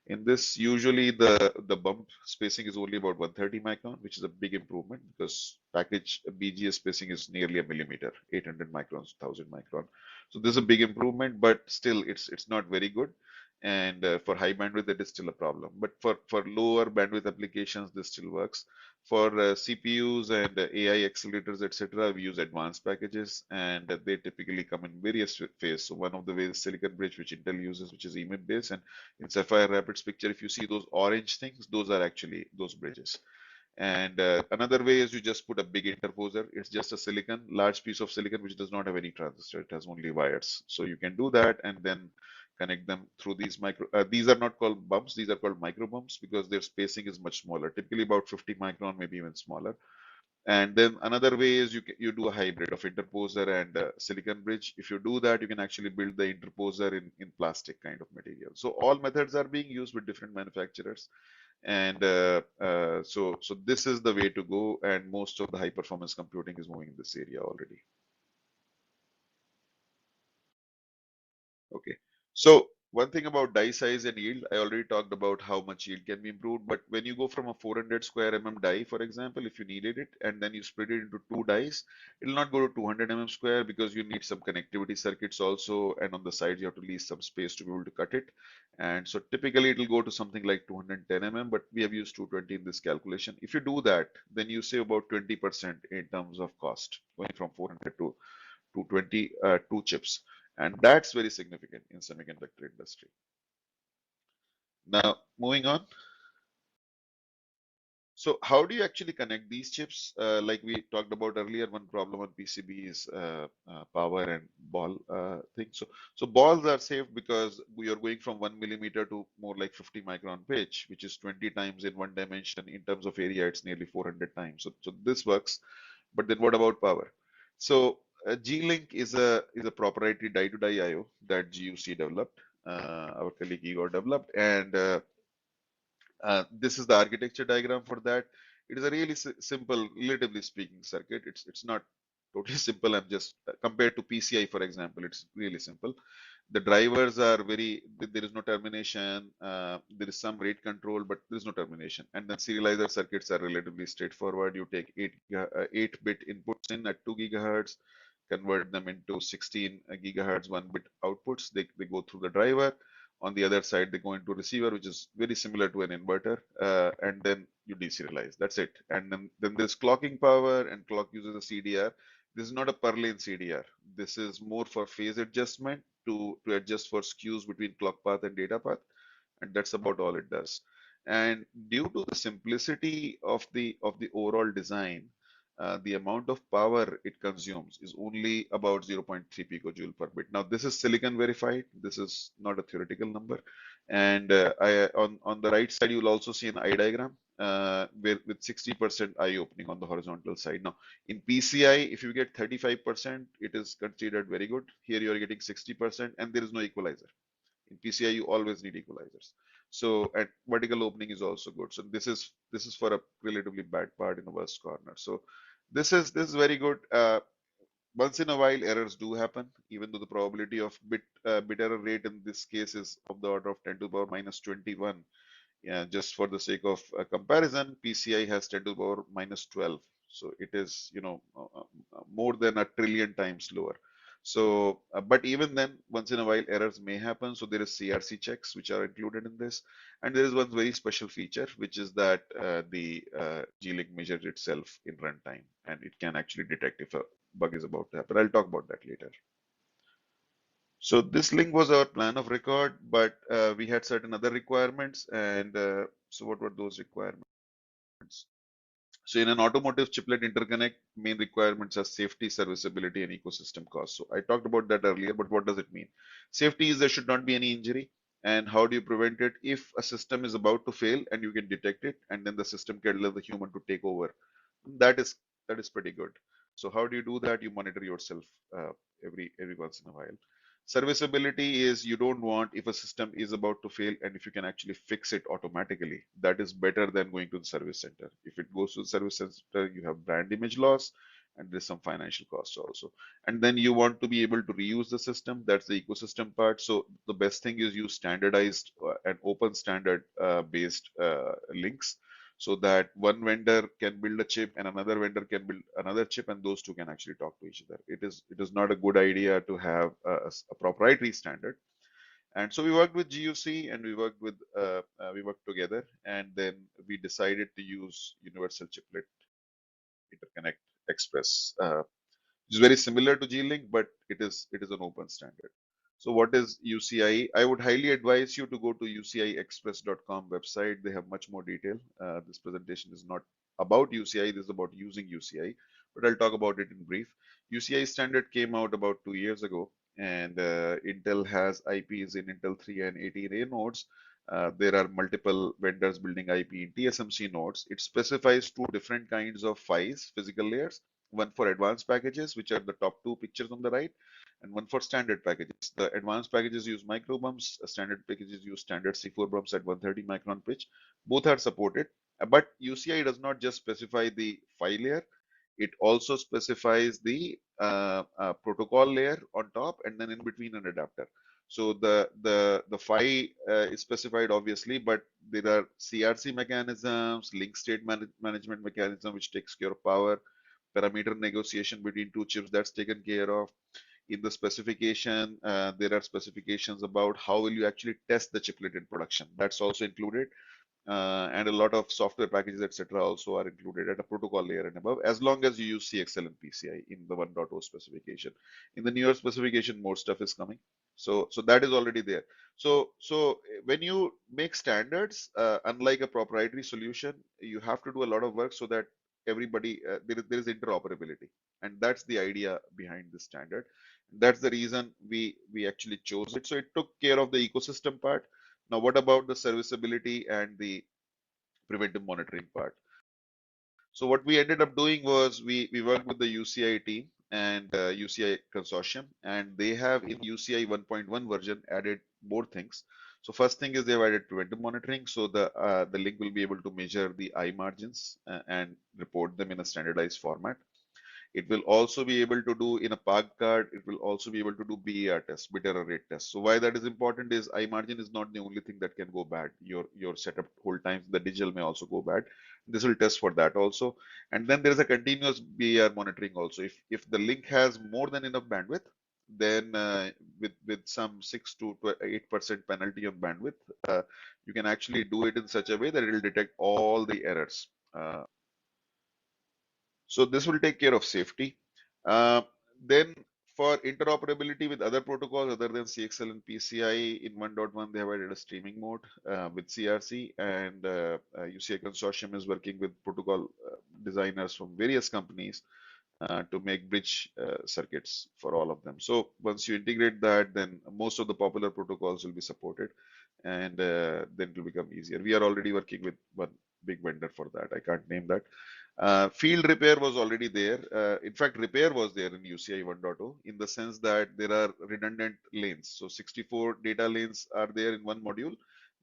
In this, usually the bump spacing is only about 130 micron, which is a big improvement because package BGA spacing is nearly a millimeter, 800 microns, 1000 micron. So this is a big improvement, but still it's not very good. And for high bandwidth, that is still a problem. But for lower bandwidth applications, this still works. For CPUs and AI accelerators, etc., we use advanced packages, and they typically come in various phases. So one of the ways Silicon Bridge, which Intel uses, which is EMIB based, and in Sapphire Rapids picture, if you see those orange things, those are actually those bridges. And another way is you just put a big interposer. It's just a silicon, large piece of silicon, which does not have any transistor. It has only wires. So you can do that and then connect them through these micro. These are not called bumps. These are called micro bumps because their spacing is much smaller, typically about 50 micron, maybe even smaller. And then another way is you do a hybrid of interposer and silicon bridge. If you do that, you can actually build the interposer in plastic kind of material. So all methods are being used with different manufacturers. And so this is the way to go, and most of the high performance computing is moving in this area already. Okay, so one thing about die size and yield, I already talked about how much yield can be improved, but when you go from a 400 square mm die, for example, if you needed it, and then you split it into two dies, it will not go to 200 mm square because you need some connectivity circuits also, and on the sides you have to leave some space to be able to cut it. And so typically it will go to something like 210 mm, but we have used 220 in this calculation. If you do that, then you save about 20% in terms of cost, going from 400 to 220, two chips. And that's very significant in semiconductor industry. Now, moving on. So how do you actually connect these chips? Like we talked about earlier, one problem on PCB is power and ball thing. So balls are safe because we are going from 1 millimeter to more like 50 micron pitch, which is 20 times in one dimension. In terms of area, it's nearly 400 times. So this works. But then what about power? So G-Link is a proprietary die-to-die I/O that GUC developed. Our colleague Igor developed, and this is the architecture diagram for that. It is a really simple, relatively speaking, circuit. It's not totally simple. I'm just compared to PCI, for example, it's really simple. The drivers are there is no termination. There is some rate control, but there is no termination. And then serializer circuits are relatively straightforward. You take 8-bit inputs in at 2 gigahertz, convert them into 16 gigahertz 1-bit outputs. They go through the driver. On the other side, they go into a receiver, which is very similar to an inverter, and then you deserialize. That's it. And then there's clocking power, and clock uses a CDR. This is not a per lane CDR. This is more for phase adjustment to adjust for skews between clock path and data path, and that's about all it does. And due to the simplicity of the overall design, the amount of power it consumes is only about 0.3 picojoule per bit. Now, this is silicon verified. This is not a theoretical number. And on the right side, you will also see an eye diagram with 60% eye opening on the horizontal side. Now, in PCI, if you get 35%, it is considered very good. Here, you are getting 60%, and there is no equalizer. In PCI, you always need equalizers. So, and vertical opening is also good. So this is for a relatively bad part in the worst corner. So this is very good. Once in a while, errors do happen, even though the probability of bit error rate in this case is of the order of 10 to the power minus 21. Yeah, just for the sake of comparison, PCI has 10 to the power minus 12. So it is, more than a trillion times lower. So, but even then, once in a while, errors may happen. So there is CRC checks, which are included in this. And there is one very special feature, which is that the G-Link measures itself in runtime, and it can actually detect if a bug is about to happen. I'll talk about that later. So this link was our plan of record, but we had certain other requirements. And so what were those requirements? So in an automotive chiplet interconnect, main requirements are safety, serviceability, and ecosystem cost. So I talked about that earlier, but what does it mean? Safety is there should not be any injury. And how do you prevent it? If a system is about to fail and you can detect it, and then the system can allow the human to take over, that is pretty good. So how do you do that? You monitor yourself every once in a while. Serviceability is you don't want if a system is about to fail and if you can actually fix it automatically, that is better than going to the service center. If it goes to the service center, you have brand image loss and there's some financial costs also. And then you want to be able to reuse the system. That's the ecosystem part. So the best thing is use standardized and open standard based links, so that one vendor can build a chip and another vendor can build another chip, and those two can actually talk to each other. It is not a good idea to have a proprietary standard. And so we worked with GUC and we worked together, and then we decided to use Universal Chiplet Interconnect Express, which is very similar to G-Link, but it is an open standard. So what is UCIe? I would highly advise you to go to uciexpress.com website. They have much more detail. This presentation is not about UCIe, this is about using UCIe, but I'll talk about it in brief. UCIe standard came out about 2 years ago, and Intel has IPs in Intel 3 and 18A nodes. There are multiple vendors building IP in TSMC nodes. It specifies two different kinds of PHYs, physical layers, one for advanced packages, which are the top two pictures on the right, and one for standard packages. The advanced packages use micro bumps, standard packages use standard C4 bumps at 130 micron pitch. Both are supported, but UCIe does not just specify the PHY layer, it also specifies the protocol layer on top, and then in between an adapter. So the PHY is specified obviously, but there are CRC mechanisms, link state management mechanism, which takes care of power, parameter negotiation between two chips, that's taken care of. In the specification, there are specifications about how will you actually test the chiplet in production. That's also included. And a lot of software packages, etc., also are included at a protocol layer and above, as long as you use CXL and PCI in the 1.0 specification. In the newer specification, more stuff is coming. So that is already there. So when you make standards, unlike a proprietary solution, you have to do a lot of work so that everybody there is interoperability, and that's the idea behind this standard. That's the reason we actually chose it. So it took care of the ecosystem part. Now, what about the serviceability and the preventive monitoring part? So what we ended up doing was we worked with the UCIe team and UCIe consortium, and they have in UCIe 1.1 version added more things. So first thing is they've added preventive monitoring. So the link will be able to measure the I margins and report them in a standardized format. It will also be able to do in a PAG card, it will also be able to do BER test, bit error rate test. So why that is important is I margin is not the only thing that can go bad. Your setup hold times, the digital may also go bad. This will test for that also. And then there is a continuous BER monitoring also. If the link has more than enough bandwidth, then with some 6 to 8% penalty on bandwidth, you can actually do it in such a way that it will detect all the errors. So this will take care of safety. Then for interoperability with other protocols other than CXL and PCI, in 1.1 they have added a streaming mode with CRC, and UCIe consortium is working with protocol designers from various companies to make bridge circuits for all of them. So once you integrate that, then most of the popular protocols will be supported, and then it will become easier. We are already working with one big vendor for that. I can't name that. Field repair was already there. In fact, repair was there in UCIe 1.0 in the sense that there are redundant lanes. So 64 data lanes are there in one module,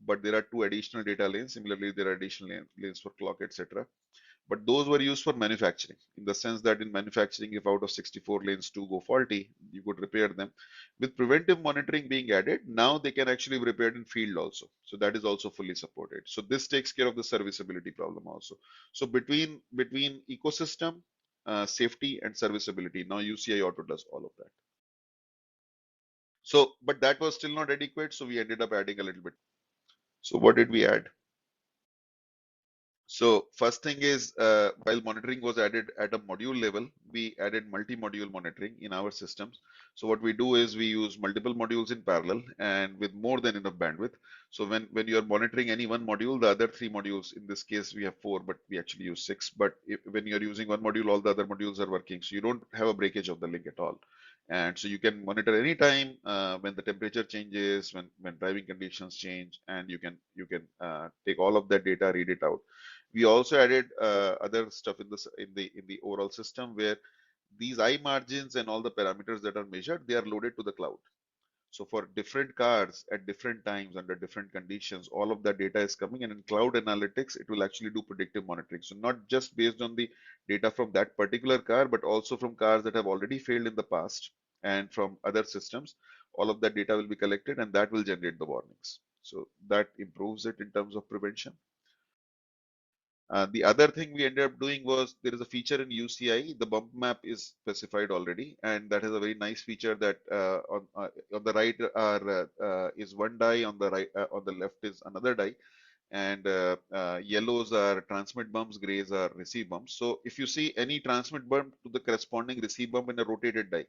but there are 2 additional data lanes. Similarly, there are additional lanes for clock, etc. But those were used for manufacturing in the sense that in manufacturing, if out of 64 lanes 2 go faulty, you could repair them. With preventive monitoring being added, now they can actually be repaired in field also. So that is also fully supported. So this takes care of the serviceability problem also. So between ecosystem, safety and serviceability, now UCIe Auto does all of that. So, but that was still not adequate. So we ended up adding a little bit. So what did we add? So first thing is, while monitoring was added at a module level, we added multi-module monitoring in our systems. So what we do is we use multiple modules in parallel and with more than enough bandwidth. So when you are monitoring any one module, the other 3 modules, in this case we have 4, but we actually use 6. But when you're using one module, all the other modules are working. So you don't have a breakage of the link at all. And so you can monitor anytime when the temperature changes, when driving conditions change, and you can take all of that data, read it out. We also added other stuff in the overall system where these I margins and all the parameters that are measured, they are loaded to the cloud. So for different cars at different times under different conditions, all of that data is coming, and in cloud analytics, it will actually do predictive monitoring. So not just based on the data from that particular car, but also from cars that have already failed in the past and from other systems. All of that data will be collected, and that will generate the warnings. So that improves it in terms of prevention. The other thing we ended up doing was there is a feature in UCIe, the bump map is specified already, and that is a very nice feature that on the right is one die, on the right on the left is another die, and yellows are transmit bumps, grays are receive bumps. So if you see any transmit bump to the corresponding receive bump in a rotated die,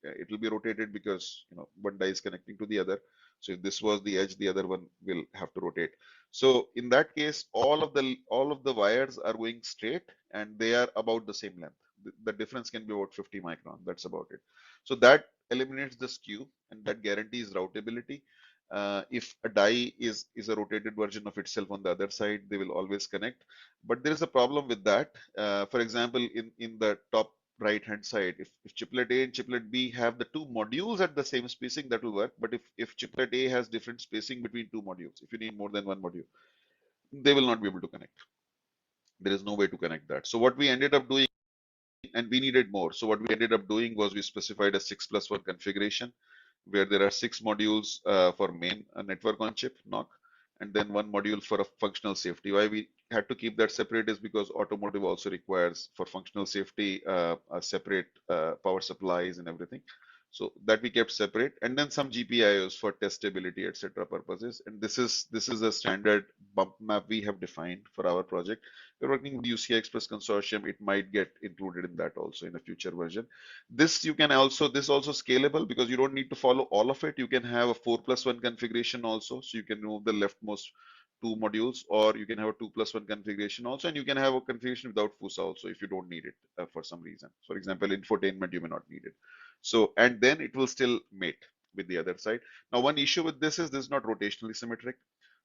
it will be rotated because one die is connecting to the other. So if this was the edge, the other one will have to rotate. So in that case, all of the wires are going straight and they are about the same length. The difference can be about 50 micron. That's about it. So that eliminates the skew and that guarantees routability. If a die is a rotated version of itself on the other side, they will always connect. But there is a problem with that. For example, in the top right hand side, if chiplet A and chiplet B have the two modules at the same spacing, that will work. But if chiplet A has different spacing between two modules, if you need more than one module, they will not be able to connect. There is no way to connect that. So what we ended up doing, and we needed more, so what we ended up doing was we specified a 6+1 configuration where there are 6 modules for main network on chip NOC, and then 1 module for a functional safety. Why we had to keep that separate is because automotive also requires for functional safety a separate power supplies and everything. So that we kept separate, and then some GPIOs for testability, etc. purposes. And this is a standard bump map we have defined for our project. We're working with UCI Express Consortium. It might get included in that also in a future version. This also scalable because you don't need to follow all of it. You can have a 4+1 configuration also, so you can remove the leftmost 2 modules, or you can have a 2+1 configuration also, and you can have a configuration without FUSA also if you don't need it for some reason. For example, infotainment you may not need it. So, and then it will still mate with the other side. Now, one issue with this is not rotationally symmetric.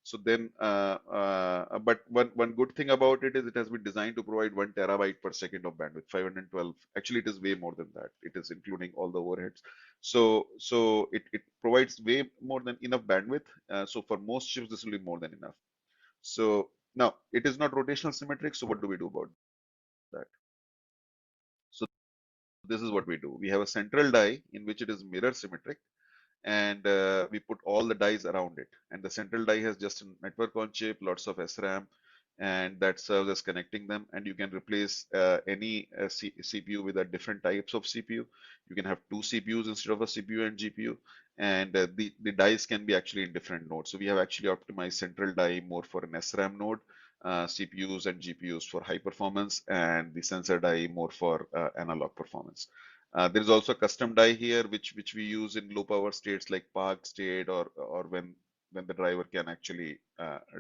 So then, but one good thing about it is it has been designed to provide 1 terabyte per second of bandwidth, 512. Actually, it is way more than that. It is including all the overheads. So it provides way more than enough bandwidth. So for most chips, this will be more than enough. So now it is not rotational symmetric. So what do we do about that? So this is what we do. We have a central die in which it is mirror symmetric, and we put all the dies around it. And the central die has just a network on chip, lots of SRAM, and that serves as connecting them. And you can replace any CPU with a different types of CPU. You can have 2 CPUs instead of a CPU and GPU. And the dies can be actually in different nodes. So we have actually optimized central die more for an SRAM node, CPUs and GPUs for high performance, and the sensor die more for analog performance. There is also a custom die here, which we use in low power states like park state, or when the driver can actually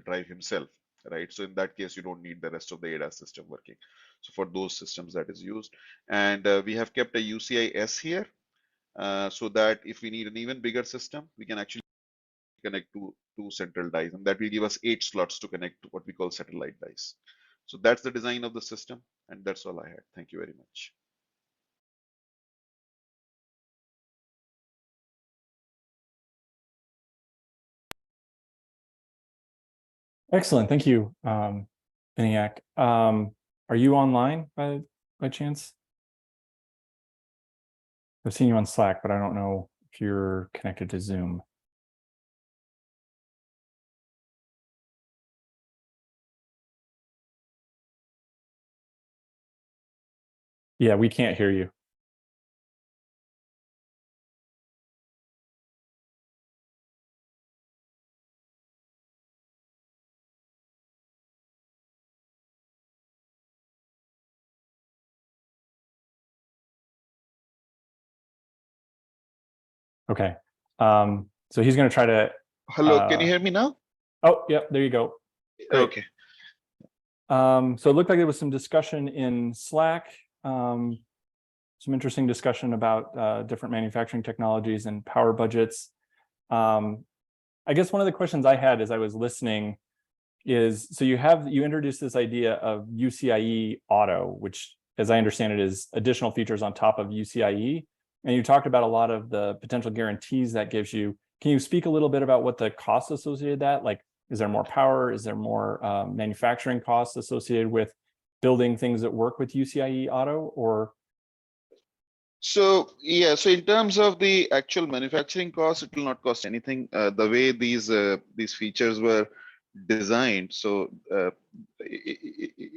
drive himself, right? So in that case, you don't need the rest of the ADAS system working. So for those systems that is used, and we have kept a UCIe here, so that if we need an even bigger system, we can actually connect to 2 central dies, and that will give us 8 slots to connect to what we call satellite dies. So that's the design of the system, and that's all I had. Thank you very much. Excellent, thank you, Vinayak. Are you online by chance? I've seen you on Slack, but I don't know if you're connected to Zoom. Yeah, we can't hear you. Okay, so he's going to try to. Hello, can you hear me now? Oh, yeah, there you go. Great. Okay. So it looked like there was some discussion in Slack, some interesting discussion about different manufacturing technologies and power budgets. I guess one of the questions I had as I was listening is, so you introduced this idea of UCIe Auto, which, as I understand it, is additional features on top of UCIe. and you talked about a lot of the potential guarantees that gives you. Can you speak a little bit about what the costs associated with that? Like, is there more power? Is there more manufacturing costs associated with building things that work with UCIe Auto, or? So yeah, so in terms of the actual manufacturing cost, it will not cost anything. The way these features were designed, so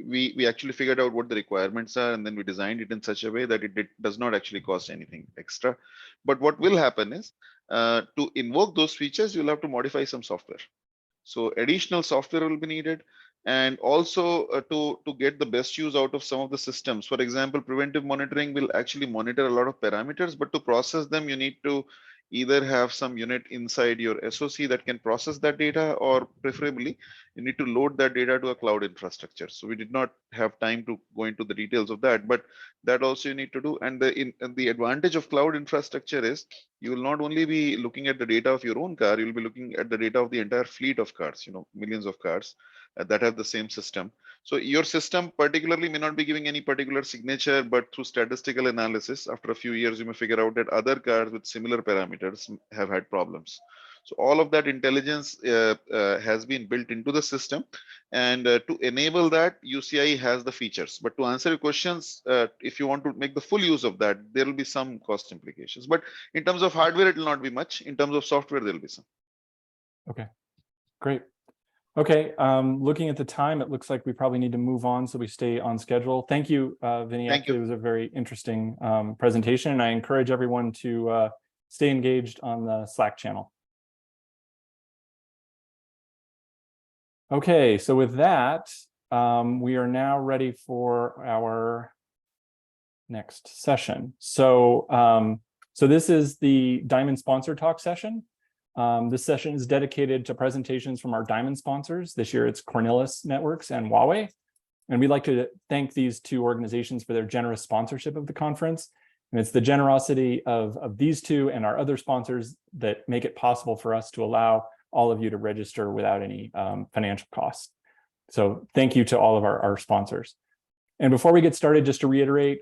we actually figured out what the requirements are, and then we designed it in such a way that it does not actually cost anything extra. But what will happen is, to invoke those features, you'll have to modify some software. So additional software will be needed, and also to get the best use out of some of the systems. For example, preventive monitoring will actually monitor a lot of parameters, but to process them, you need to either have some unit inside your SoC that can process that data, or preferably you need to load that data to a cloud infrastructure. So we did not have time to go into the details of that, but that also you need to do. And the advantage of cloud infrastructure is you will not only be looking at the data of your own car, you'll be looking at the data of the entire fleet of cars, millions of cars that have the same system. So your system particularly may not be giving any particular signature, but through statistical analysis, after a few years, you may figure out that other cars with similar parameters have had problems. So all of that intelligence has been built into the system, and to enable that, UCIe has the features. But to answer your questions, if you want to make the full use of that, there will be some cost implications. But in terms of hardware, it will not be much. In terms of software, there will be some. Okay, great. Okay, looking at the time, it looks like we probably need to move on so we stay on schedule. Thank you, Vinayak. Thank you. It was a very interesting presentation, and I encourage everyone to stay engaged on the Slack channel. Okay, so with that, we are now ready for our next session. So, so this is the Diamond Sponsor Talk session. This session is dedicated to presentations from our Diamond sponsors. This year it's Cornelis Networks and Huawei. And we'd like to thank these two organizations for their generous sponsorship of the conference. And it's the generosity of these two and our other sponsors that make it possible for us to allow all of you to register without any financial costs. So thank you to all of our sponsors. And before we get started, just to reiterate,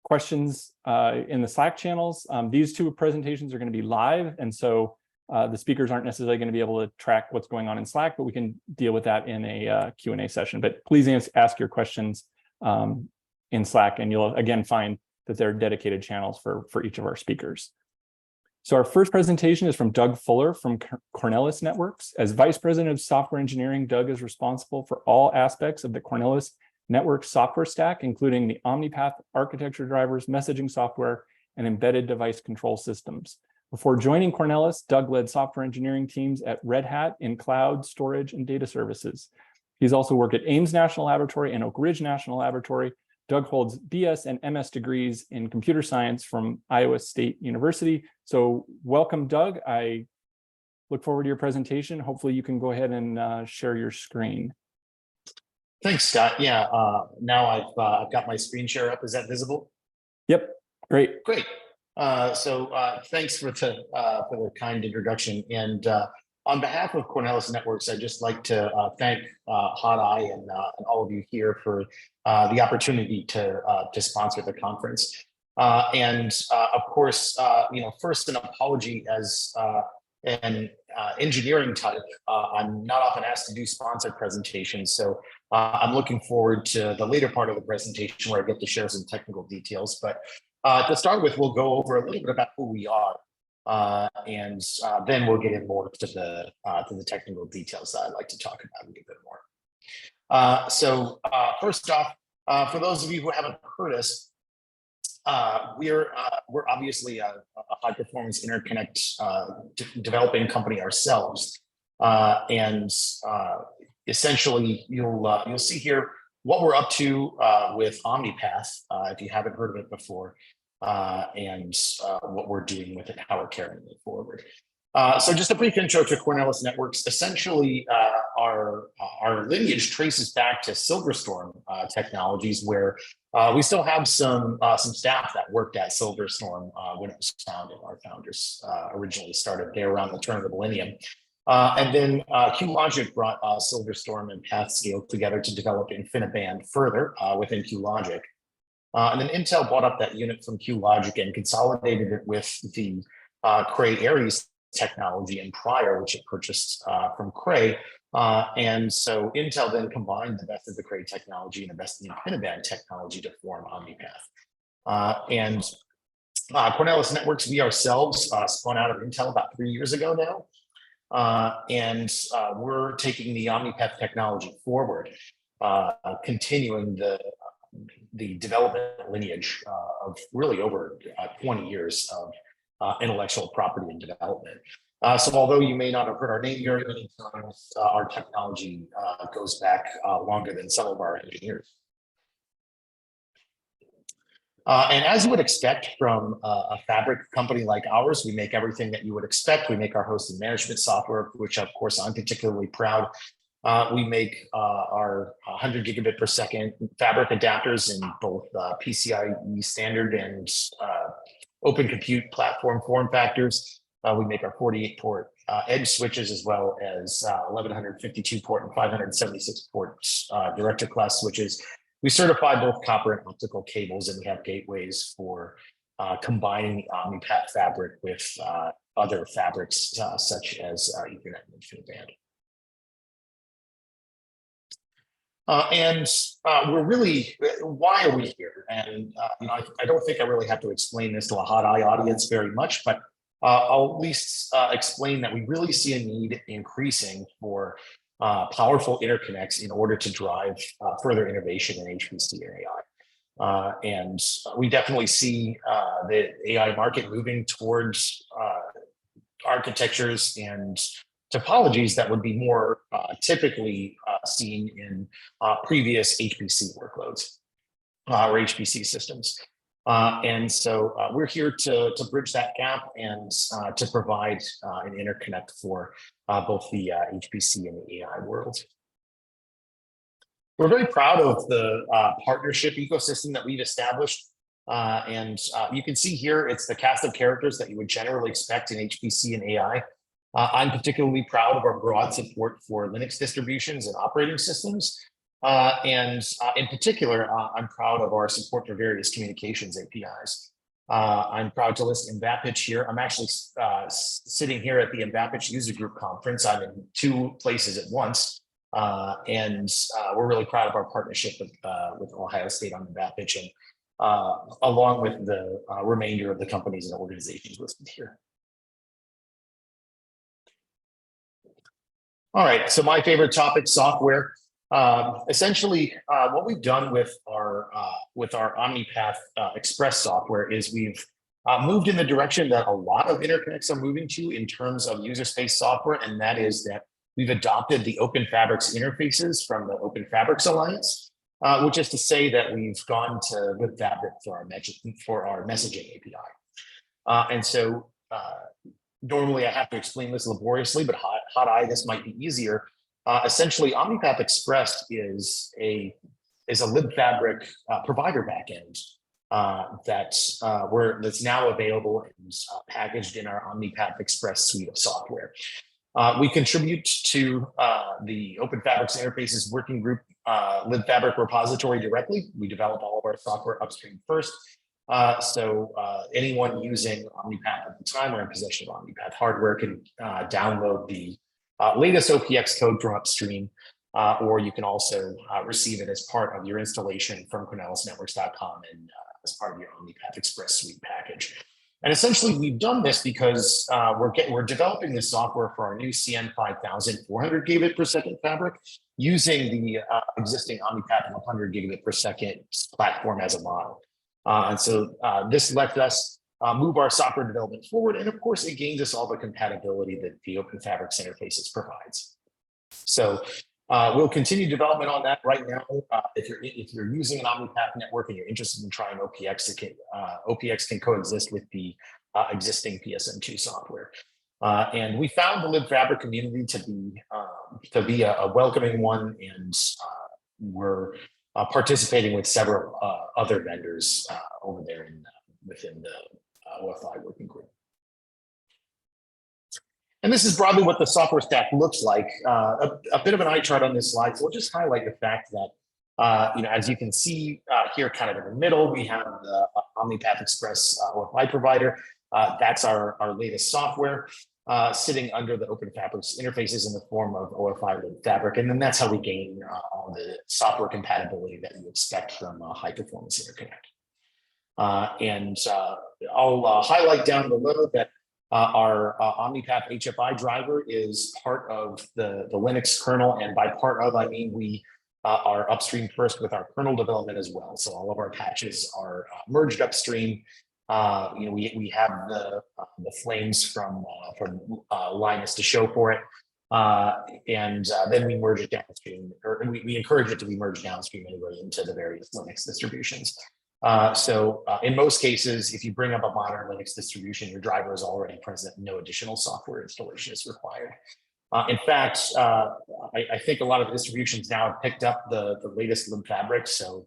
questions in the Slack channels. These two presentations are going to be live, and so the speakers aren't necessarily going to be able to track what's going on in Slack, but we can deal with that in a Q&A session. But please ask your questions in Slack, and you'll again find that there are dedicated channels for each of our speakers. So our first presentation is from Doug Fuller from Cornelis Networks. As Vice President of Software Engineering, Doug is responsible for all aspects of the Cornelis network software stack, including the OmniPath architecture drivers, messaging software, and embedded device control systems. Before joining Cornelis, Doug led software engineering teams at Red Hat in cloud, storage, and data services. He's also worked at Ames National Laboratory and Oak Ridge National Laboratory. Doug holds BS and MS degrees in computer science from Iowa State University. So welcome, Doug. I look forward to your presentation. Hopefully you can go ahead and share your screen. Thanks, Scott. Yeah, now I've got my screen share up. Is that visible? Yep, great. Great. So thanks for the kind introduction. And on behalf of Cornelis Networks, I'd just like to thank HOTI and all of you here for the opportunity to sponsor the conference. And of course, first an apology as an engineering type. I'm not often asked to do sponsored presentations, so I'm looking forward to the later part of the presentation where I get to share some technical details. But to start with, we'll go over a little bit about who we are, and then we'll get in more to the technical details that I'd like to talk about a little bit more. So first off, for those of you who haven't heard us, we're obviously a high-performance interconnect developing company ourselves, and essentially you'll see here what we're up to with OmniPath, if you haven't heard of it before, and what we're doing with it, how we're carrying it forward. So just a brief intro to Cornelis Networks. Essentially, our lineage traces back to Silverstorm Technologies, where we still have some staff that worked at Silverstorm when it was founded. Our founders originally started there around the turn of the millennium. And then QLogic brought Silverstorm and PathScale together to develop InfiniBand further within QLogic. And then Intel bought up that unit from QLogic and consolidated it with the Cray Aries technology and prior, which it purchased from Cray. And so Intel then combined the best of the Cray technology and the best of the InfiniBand technology to form OmniPath. And Cornelis Networks, we ourselves spun out of Intel about 3 years ago now. And we're taking the OmniPath technology forward, continuing the development lineage of really over 20 years of intellectual property and development. So although you may not have heard our name very many times, our technology goes back longer than some of our engineers. And as you would expect from a fabric company like ours, we make everything that you would expect. We make our hosted management software, which of course I'm particularly proud. We make our 100 gigabit per second fabric adapters in both PCIe standard and open compute platform form factors. We make our 48 port edge switches, as well as 1152 port and 576 port director class switches. We certify both copper and optical cables, and we have gateways for combining OmniPath fabric with other fabrics such as Ethernet and InfiniBand. And we're really, why are we here? And I don't think I really have to explain this to a HOTI audience very much, but I'll at least explain that we really see a need increasing for powerful interconnects in order to drive further innovation in HPC and AI. And we definitely see the AI market moving towards architectures and topologies that would be more typically seen in previous HPC workloads or HPC systems. And so we're here to bridge that gap and to provide an interconnect for both the HPC and the AI world. We're very proud of the partnership ecosystem that we've established. And you can see here, it's the cast of characters that you would generally expect in HPC and AI. I'm particularly proud of our broad support for Linux distributions and operating systems. And in particular, I'm proud of our support for various communications APIs. I'm proud to list Mbapitch here. I'm actually sitting here at the Mbapitch User Group Conference. I'm in 2 places at once. And we're really proud of our partnership with Ohio State on Mbapitch, and along with the remainder of the companies and organizations listed here. All right, so my favorite topic, software. Essentially, what we've done with our OmniPath Express software is we've moved in the direction that a lot of interconnects are moving to in terms of user space software, and that is that we've adopted the Open Fabrics interfaces from the Open Fabrics Alliance, which is to say that we've gone to LibFabric for our messaging API. And so normally I have to explain this laboriously, but HOTI, this might be easier. Essentially, OmniPath Express is a LibFabric provider backend that's now available and packaged in our OmniPath Express suite of software. We contribute to the Open Fabrics Interfaces Working Group LibFabric repository directly. We develop all of our software upstream first. So anyone using OmniPath at the time or in possession of OmniPath hardware can download the latest OPX code from upstream, or you can also receive it as part of your installation from CornelisNetworks.com and as part of your OmniPath Express suite package. And essentially, we've done this because we're developing this software for our new CN 5000 400 gigabit per second fabric using the existing OmniPath 100 gigabit per second platform as a model. And so this lets us move our software development forward. And of course, it gains us all the compatibility that the Open Fabrics interfaces provides. So we'll continue development on that right now. If you're using an OmniPath network and you're interested in trying OPX, OPX can coexist with the existing PSM2 software. And we found the LibFabric community to be a welcoming one, and we're participating with several other vendors over there within the OFI working group. And this is broadly what the software stack looks like. A bit of an eye chart on this slide. So we'll just highlight the fact that As you can see here, kind of in the middle, we have the OmniPath Express OFI provider. That's our latest software sitting under the Open Fabrics interfaces in the form of OFI fabric. And then that's how we gain all the software compatibility that you expect from a high performance interconnect. I'll highlight down below that our OmniPath HFI driver is part of the Linux kernel. And by part of, I mean we are upstream first with our kernel development as well. So all of our patches are merged upstream. We have the flames from Linus to show for it. Then we merge it downstream, or we encourage it to be merged downstream anyway into the various Linux distributions. In most cases, if you bring up a modern Linux distribution, your driver is already present. No additional software installation is required. In fact, I think a lot of distributions now have picked up the latest libfabric. So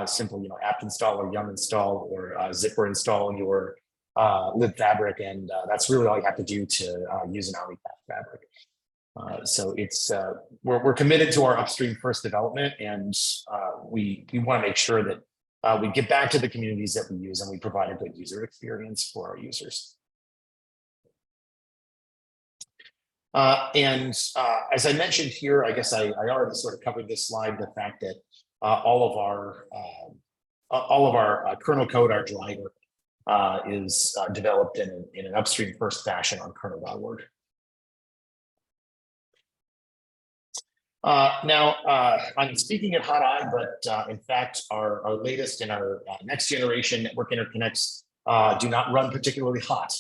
simply, apt install or yum install or zipper install your libfabric, and that's really all you have to do to use an OmniPath fabric. So it's we're committed to our upstream first development, and we want to make sure that we get back to the communities that we use and we provide a good user experience for our users. As I mentioned here, I guess I already sort of covered this slide, the fact that all of our kernel code, our driver, is developed in an upstream first fashion on kernel.org. I'm speaking at HOTI, but in fact, our latest and our next generation network interconnects do not run particularly hot.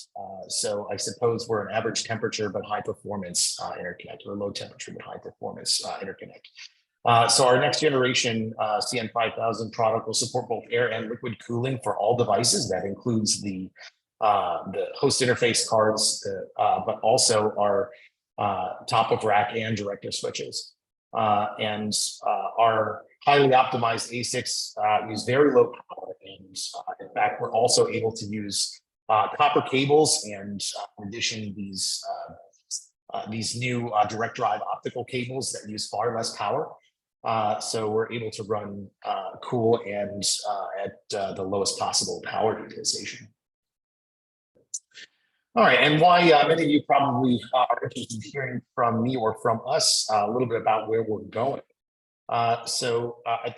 So I suppose we're an average temperature but high performance interconnect, or low temperature but high performance interconnect. So our next generation CN5000 product will support both air and liquid cooling for all devices. That includes the host interface cards, but also our top of rack and director switches. Our highly optimized ASICs use very low power, and in fact, we're also able to use copper cables, and in addition, these new direct drive optical cables that use far less power. So we're able to run cool and at the lowest possible power utilization. All right, and why many of you probably are interested in hearing from me or from us a little bit about where we're going. At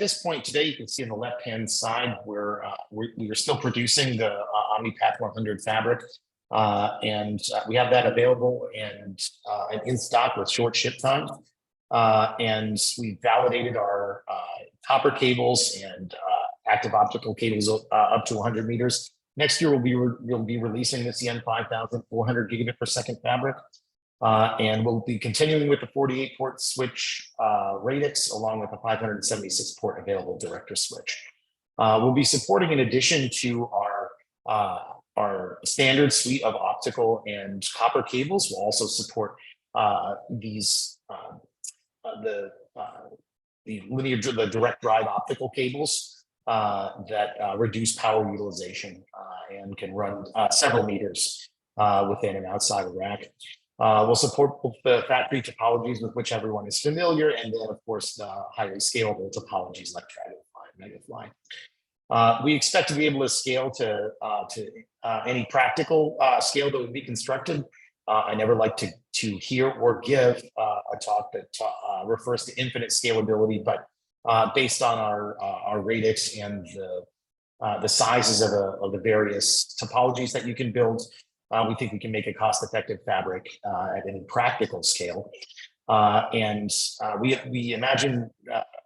this point today, you can see on the left-hand side where we are still producing the OmniPath 100 fabric, and we have that available and in stock with short ship time. And we validated our copper cables and active optical cables up to 100 meters. Next year, we'll be releasing the CN5000 400 gigabit per second fabric. And we'll be continuing with the 48 port switch radix along with a 576 port available director switch. We'll be supporting, in addition to our standard suite of optical and copper cables, we'll also support the direct drive optical cables that reduce power utilization and can run several meters within and outside of rack. We'll support both the factory topologies with which everyone is familiar, and then of course the highly scalable topologies like Dragonfly, Megafly. We expect to be able to scale to any practical scale that would be constructed. I never like to hear or give a talk that refers to infinite scalability, but based on our radix and the sizes of the various topologies that you can build, we think we can make a cost-effective fabric at any practical scale. We imagine,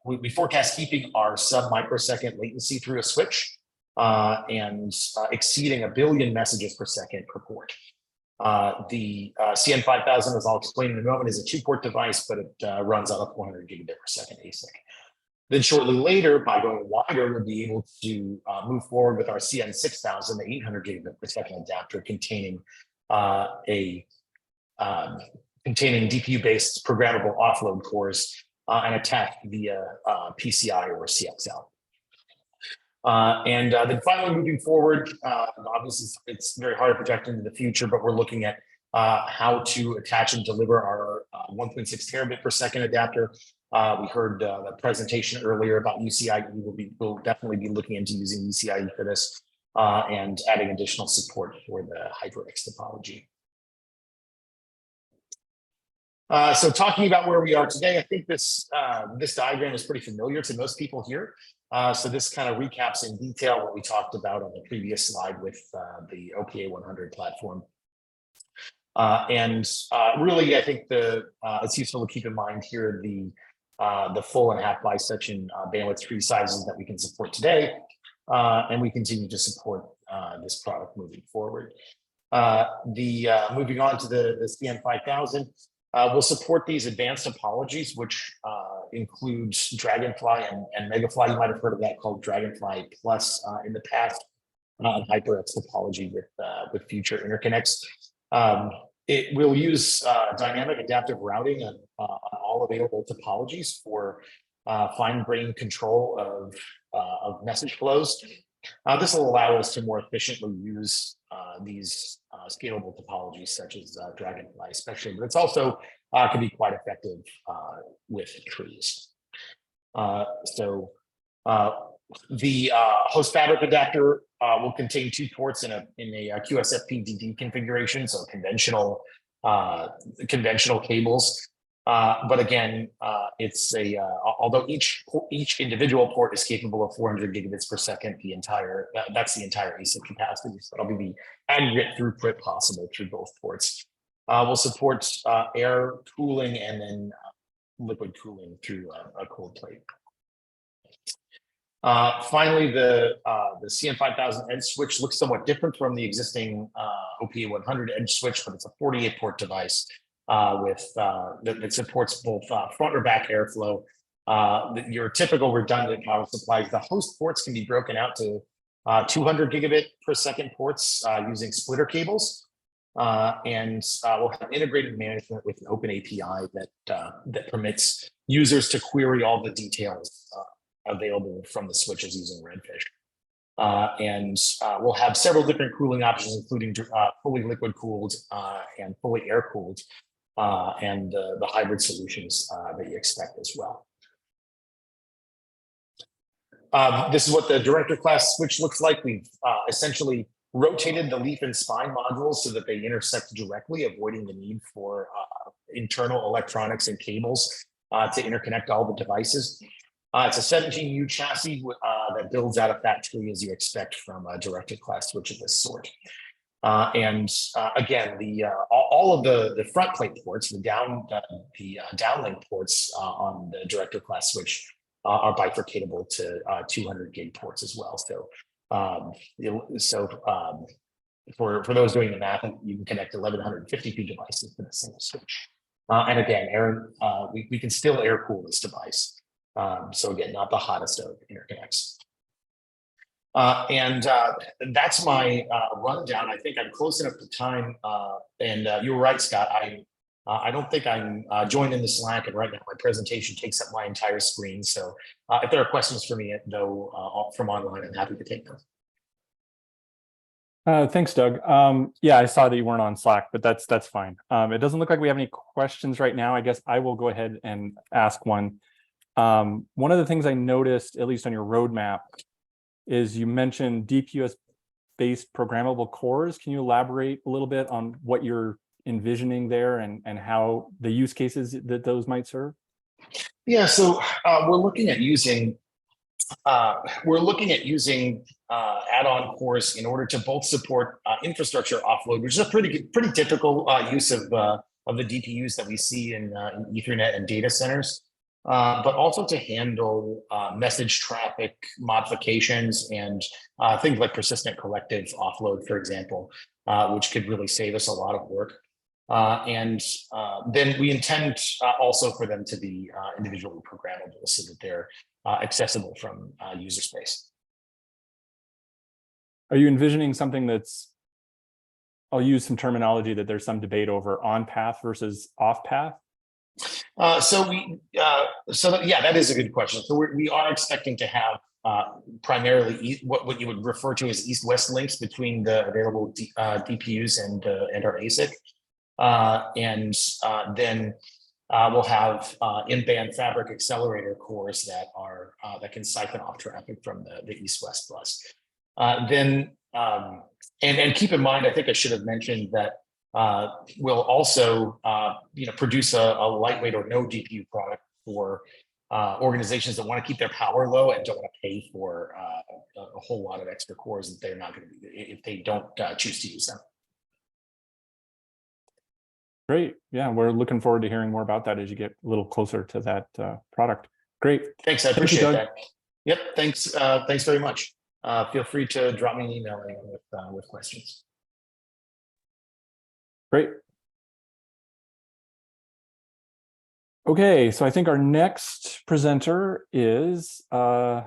we forecast keeping our sub-microsecond latency through a switch and exceeding 1 billion messages per second per port. The CN5000, as I'll explain in a moment, is a 2-port device, but it runs on a 400 gigabit per second ASIC. Then shortly later, by going wider, we'll be able to move forward with our CN6000, the 800 gigabit per second adapter containing DPU-based programmable offload cores and attached via PCI or CXL. Then finally moving forward, obviously it's very hard to project into the future, but we're looking at how to attach and deliver our 1.6 terabit per second adapter We heard the presentation earlier about UCIe. We'll definitely be looking into using UCIe for this and adding additional support for the HyperX topology. So talking about where we are today, I think this diagram is pretty familiar to most people here. So this kind of recaps in detail what we talked about on the previous slide with the OPA 100 platform. Really, I think it's useful to keep in mind here the full and half bisection bandwidth tree sizes that we can support today, and we continue to support this product moving forward. Moving on to the CN5000, we'll support these advanced topologies, which includes Dragonfly and Megafly. You might have heard of that, called Dragonfly Plus in the past, HyperX topology with future interconnects. It will use dynamic adaptive routing on all available topologies for fine-grained control of message flows. This will allow us to more efficiently use these scalable topologies such as Dragonfly especially, but it's also can be quite effective with trees. The host fabric adapter will contain 2 ports in a QSFP-DD configuration, so conventional cables. But again, it's although each individual port is capable of 400 gigabits per second, that's the entire ASIC capacity. So that'll be the aggregate throughput possible through both ports. We'll support air cooling and then liquid cooling through a cold plate. Finally, the CN5000 edge switch looks somewhat different from the existing OPA 100 edge switch, but it's a 48-port device that supports both front or back airflow. Your typical redundant power supplies, the host ports can be broken out to 200 gigabit per second ports using splitter cables. And we'll have integrated management with an open API that permits users to query all the details available from the switches using Redfish. We'll have several different cooling options, including fully liquid cooled and fully air cooled, and the hybrid solutions that you expect as well. This is what the director class switch looks like. We've essentially rotated the leaf and spine modules so that they intersect directly, avoiding the need for internal electronics and cables to interconnect all the devices. It's a 17U chassis that builds out of that tree as you expect from a directed class switch of this sort. Again, all of the front plate ports, the downlink ports on the director class switch are bifurcatable to 200 gig ports as well. For those doing the math, you can connect 1152 devices to the single switch. And again, Aaron, we can still air cool this device. So again, not the hottest of interconnects. That's my rundown. I think I'm close enough to time. You were right, Scott. I don't think I'm joined in the Slack, and right now my presentation takes up my entire screen. So if there are questions for me, though, from online, I'm happy to take them. Thanks, Doug. Yeah, I saw that you weren't on Slack, but that's fine. It doesn't look like we have any questions right now. I guess I will go ahead and ask one. One of the things I noticed, at least on your roadmap, is you mentioned DPUS-based programmable cores. Can you elaborate a little bit on what you're envisioning there and how the use cases that those might serve? Yeah, so we're looking at using add-on cores in order to both support infrastructure offload, which is a pretty typical use of the DPUs that we see in Ethernet and data centers. But also to handle message traffic modifications and things like persistent collective offload, for example, which could really save us a lot of work. Then we intend also for them to be individually programmable so that they're accessible from user space. Are you envisioning something that's, I'll use some terminology that there's some debate over, on path versus off path? Yeah, that is a good question. So we are expecting to have primarily what you would refer to as east-west links between the available DPUs and our ASIC. Then we'll have in-band fabric accelerator cores that are that can siphon off traffic from the east-west bus. And keep in mind, I think I should have mentioned that we'll also produce a lightweight or no GPU product for organizations that want to keep their power low and don't want to pay for a whole lot of extra cores that they're not going to if they don't choose to use them. Great. Yeah, we're looking forward to hearing more about that as you get a little closer to that product. Great. Thanks. I appreciate that. Yep. Thanks. Thanks very much. Feel free to drop me an email with questions. Great. Okay, so I think our next presenter is Davide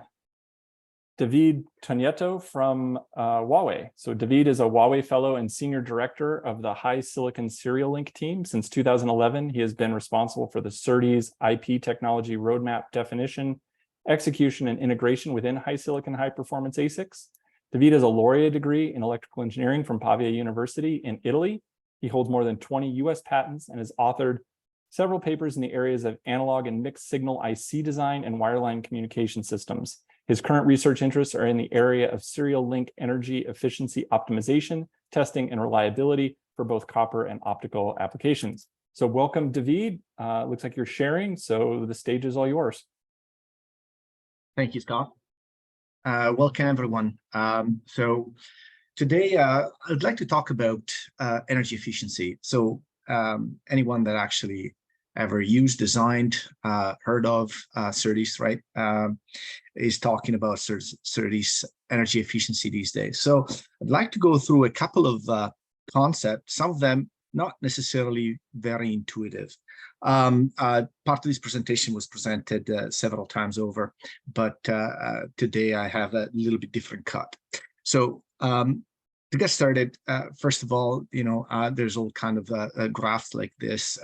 Tonietto from Huawei. So Davide is a Huawei Fellow and Senior Director of the High Silicon Serial Link team. Since 2011, he has been responsible for the SerDes IP technology roadmap definition, execution, and integration within high silicon high-performance ASICs. Davide has a laureate degree in electrical engineering from Pavia University in Italy. He holds more than 20 US patents and has authored several papers in the areas of analog and mixed signal IC design and wireline communication systems. His current research interests are in the area of serial link energy efficiency optimization, testing, and reliability for both copper and optical applications. So welcome, Davide. Looks like you're sharing, so the stage is all yours. Thank you, Scott. Welcome, everyone. So today, I'd like to talk about energy efficiency. So anyone that actually ever used, designed, heard of SerDes, right, is talking about SerDes energy efficiency these days. So I'd like to go through a couple of concepts, some of them not necessarily very intuitive. Part of this presentation was presented several times over, but today I have a little bit different cut. So to get started, first of all, there's all kind of graphs like this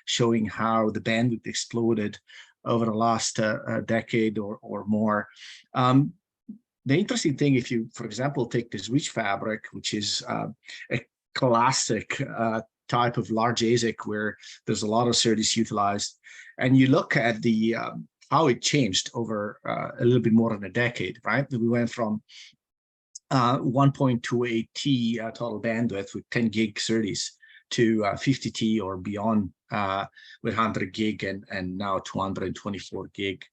showing how the bandwidth exploded over the last decade or more. The interesting thing, if you, for example, take this reach fabric, which is a classic type of large ASIC where there's a lot of SerDes utilized, and you look at the how it changed over a little bit more than a decade, right? We went from 1.28 T total bandwidth with 10 gig SerDes to 50 T or beyond with 100 gig and now 224 gig.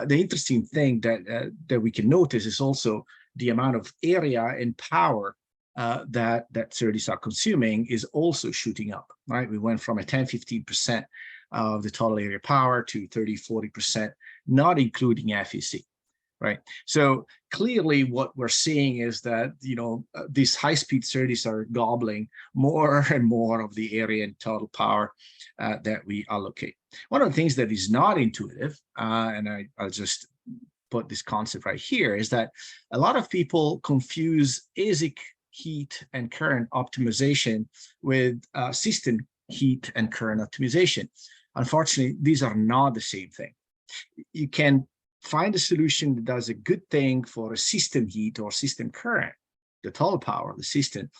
The interesting thing that we can notice is also the amount of area and power that SerDes are consuming is also shooting up, right? We went from a 10-15% of the total area power to 30-40%, not including FEC. Right. So clearly what we're seeing is that, these high-speed SerDes are gobbling more and more of the area and total power that we allocate. One of the things that is not intuitive, and I'll just put this concept right here, is that a lot of people confuse ASIC heat and current optimization with system heat and current optimization. Unfortunately, these are not the same thing. You can find a solution that does a good thing for a system heat or system current, the total power of the system,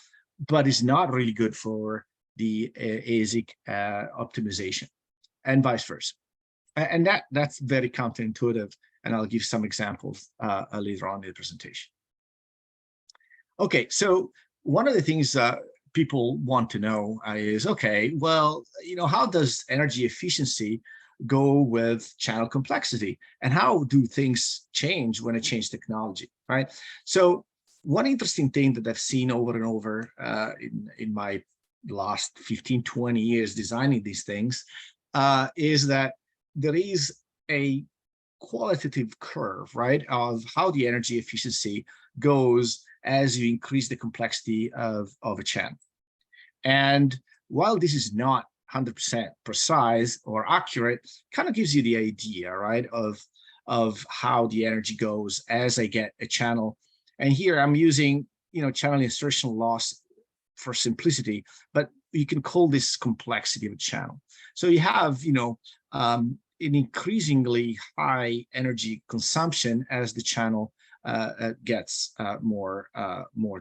but is not really good for the ASIC optimization, and vice versa. And that's very counterintuitive, and I'll give some examples later on in the presentation. Okay, so one of the things people want to know is, okay, well, how does energy efficiency go with channel complexity, and how do things change when I change technology, right? So one interesting thing that I've seen over and over in my last 15, 20 years designing these things is that there is a qualitative curve, right, of how the energy efficiency goes as you increase the complexity of a channel. And while this is not 100% precise or accurate, kind of gives you the idea, right, of how the energy goes as I get a channel. And here I'm using, channel insertion loss for simplicity, but you can call this complexity of a channel. So you have, an increasingly high energy consumption as the channel gets more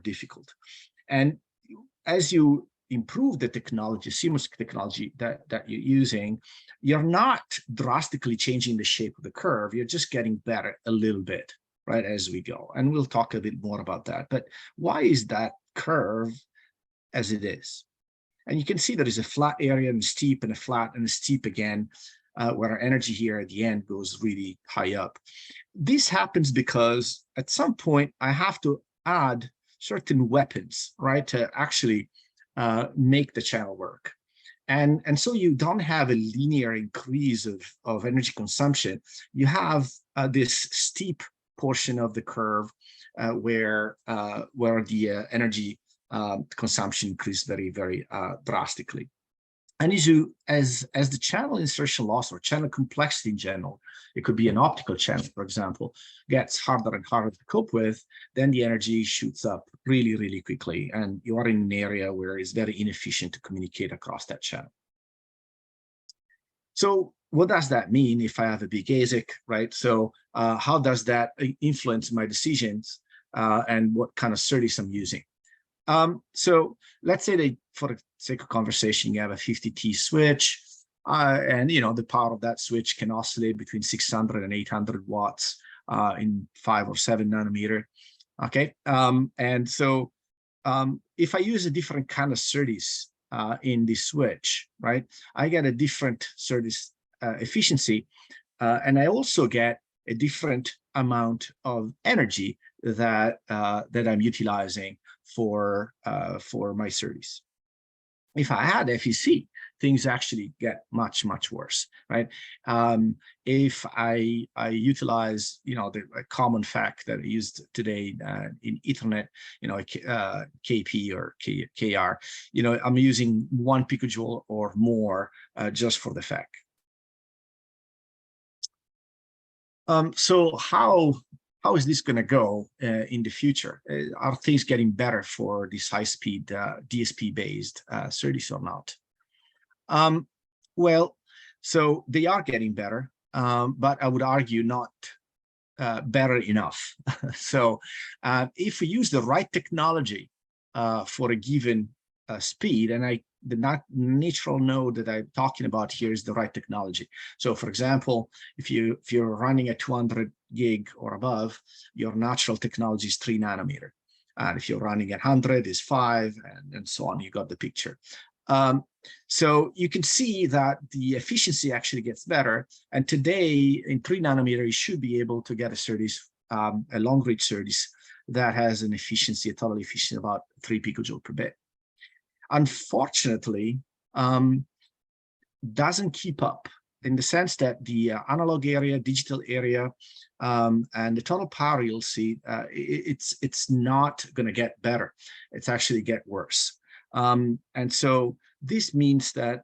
difficult. And as you improve the technology, CMOS technology that you're using, you're not drastically changing the shape of the curve. You're just getting better a little bit, right, as we go. And we'll talk a bit more about that. But why is that curve as it is? And you can see there is a flat area and a steep and a flat and a steep again, where our energy here at the end goes really high up. This happens because at some point I have to add certain weapons, right, to actually make the channel work. And so you don't have a linear increase of energy consumption. You have this steep portion of the curve where the energy consumption increased very, very drastically. And as the channel insertion loss or channel complexity in general, it could be an optical channel, for example, gets harder and harder to cope with, then the energy shoots up really, really quickly. And you are in an area where it's very inefficient to communicate across that channel. So what does that mean if I have a big ASIC, right? So how does that influence my decisions and what kind of SerDes I'm using? So let's say that for the sake of conversation, you have a 50T switch, and the power of that switch can oscillate between 600 and 800 watts in 5 or 7 nanometer. Okay, and so if I use a different kind of SerDes in the switch, right, I get a different SerDes efficiency, and I also get a different amount of energy that I'm utilizing for my SerDes. If I had FEC, things actually get much, much worse, right? If I utilize, the common fact that I used today in Ethernet, KP or KR, I'm using 1 picojoule or more just for the fact. So how is this going to go in the future? Are things getting better for this high-speed DSP-based SerDes or not? Well, so they are getting better, but I would argue not better enough. So if we use the right technology for a given speed, and the natural node that I'm talking about here is the right technology. So for example, if you're running at 200 gig or above, your natural technology is 3 nanometer. And if you're running at 100, is 5, and so on. You got the picture. So you can see that the efficiency actually gets better. And today in 3 nanometer, you should be able to get a SerDes, a long reach SerDes that has an efficiency, a total efficiency about 3 picojoule per bit. Unfortunately, doesn't keep up in the sense that the analog area, digital area, and the total power you'll see, it's not going to get better. It's actually get worse. And so this means that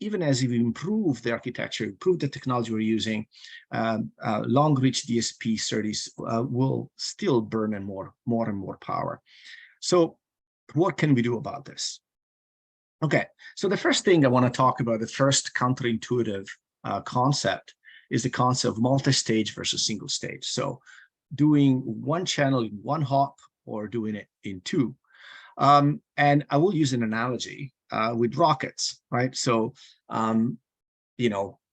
even as we improve the architecture, improve the technology we're using, long reach DSP SerDes will still burn in more and more power. So what can we do about this? Okay, so the first thing I want to talk about, the first counterintuitive concept, is the concept of multi-stage versus single stage. So doing one channel in one hop or doing it in 2. And I will use an analogy with rockets, right? So,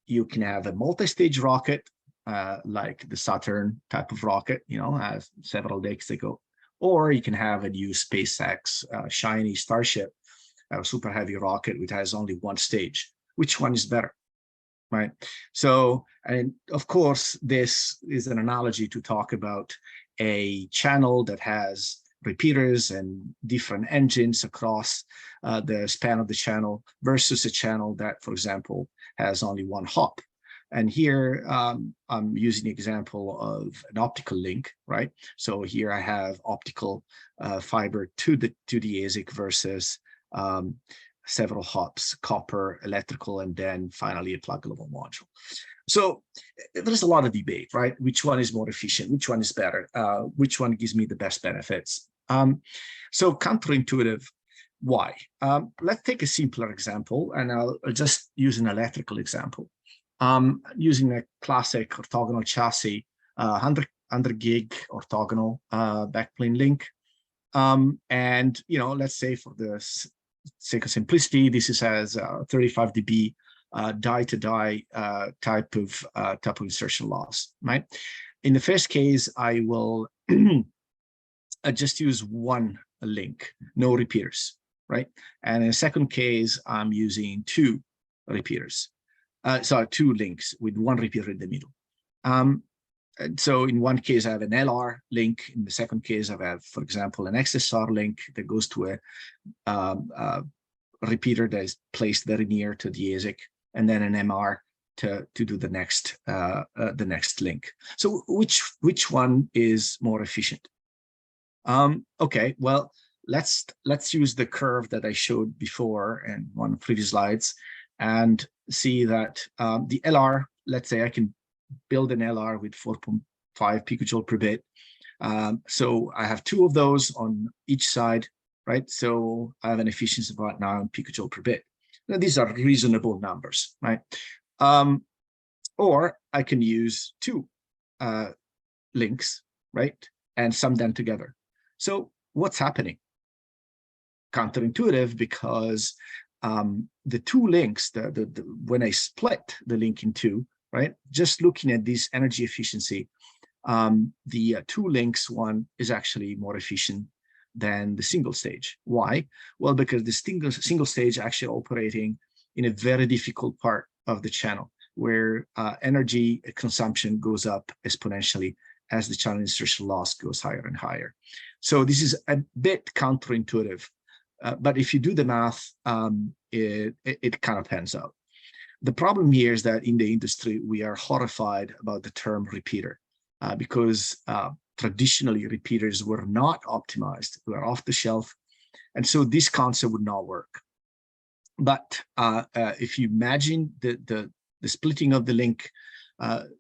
you can have a multi-stage rocket, like the Saturn type of rocket, as several decades ago. Or you can have a new SpaceX shiny Starship, a super heavy rocket which has only one stage. Which one is better, right? So, and of course, this is an analogy to talk about a channel that has repeaters and different engines across the span of the channel versus a channel that, for example, has only one hop. And here I'm using the example of an optical link, right? So here I have optical fiber to the ASIC versus several hops, copper, electrical, and then finally a pluggable module. So there's a lot of debate, right? Which one is more efficient? Which one is better? Which one gives me the best benefits? So counterintuitive, why? Let's take a simpler example, and I'll just use an electrical example. Using a classic orthogonal chassis, 100 gig orthogonal backplane link. And let's say for the sake of simplicity, this is as 35 dB die-to-die type of insertion loss, right? In the first case, I will just use one link, no repeaters, right? And in the second case, I'm using two repeaters. Two links with one repeater in the middle. So in one case, I have an LR link. In the second case, I have, for example, an XSR link that goes to a repeater that is placed very near to the ASIC, and then an MR to do the next link. So which one is more efficient? Okay, well, let's use the curve that I showed before in one of the previous slides and see that the LR, let's say I can build an LR with 4.5 picojoule per bit. So I have two of those on each side, right? So I have an efficiency of about 9 picojoule per bit. Now, these are reasonable numbers, right? Or I can use two links, right? And sum them together. So what's happening? Counterintuitive, because the two links, when I split the link in two, right? Just looking at this energy efficiency, the two links one is actually more efficient than the single stage. Why? Well, because the single stage actually operating in a very difficult part of the channel where energy consumption goes up exponentially as the channel insertion loss goes higher and higher. So this is a bit counterintuitive, but if you do the math, it kind of pans out. The problem here is that in the industry, we are horrified about the term repeater because traditionally repeaters were not optimized, were off the shelf. And so this concept would not work. But if you imagine the splitting of the link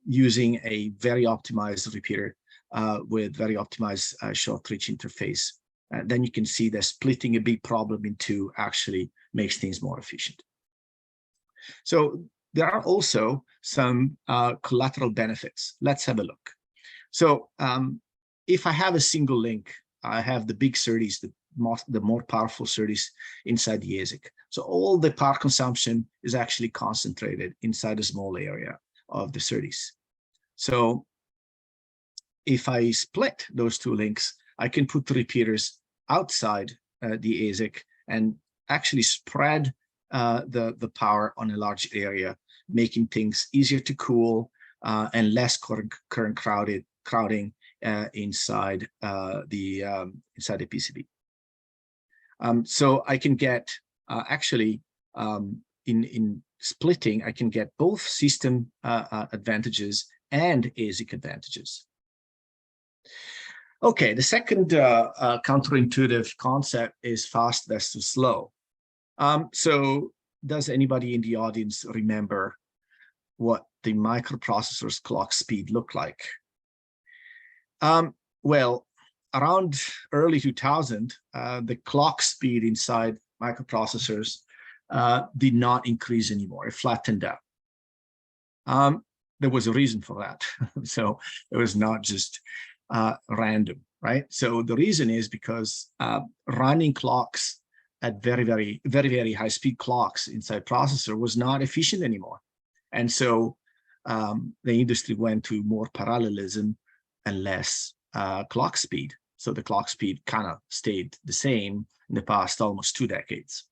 using a very optimized repeater with very optimized short reach interface, then you can see that splitting a big problem in two actually makes things more efficient. So there are also some collateral benefits. Let's have a look. So if I have a single link, I have the big SerDes, the more powerful SerDes inside the ASIC. So all the power consumption is actually concentrated inside a small area of the SerDes. So if I split those two links, I can put the repeaters outside the ASIC and actually spread the power on a large area, making things easier to cool and less current crowding inside the PCB. So I can get actually in splitting, I can get both system advantages and ASIC advantages. Okay, the second counterintuitive concept is fast versus slow. So does anybody in the audience remember what the microprocessor's clock speed looked like? Well, around early 2000, the clock speed inside microprocessors did not increase anymore. It flattened out. There was a reason for that. So it was not just random, right? So the reason is because running clocks at very high speed clocks inside processor was not efficient anymore. And so the industry went to more parallelism and less clock speed. So the clock speed kind of stayed the same in the past almost 2 decades.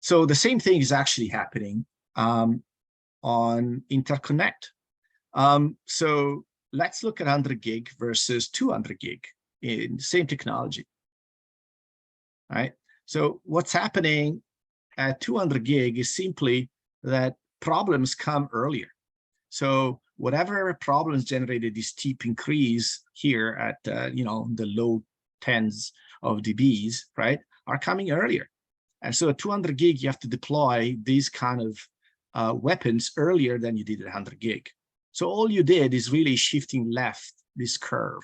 So the same thing is actually happening on interconnect. So let's look at 100 gig versus 200 gig in the same technology. Right? So what's happening at 200 gig is simply that problems come earlier. So whatever problems generated this steep increase here at the low tens of dBs, right, are coming earlier. And so at 200 gig, you have to deploy these kind of weapons earlier than you did at 100 gig. So all you did is really shifting left this curve.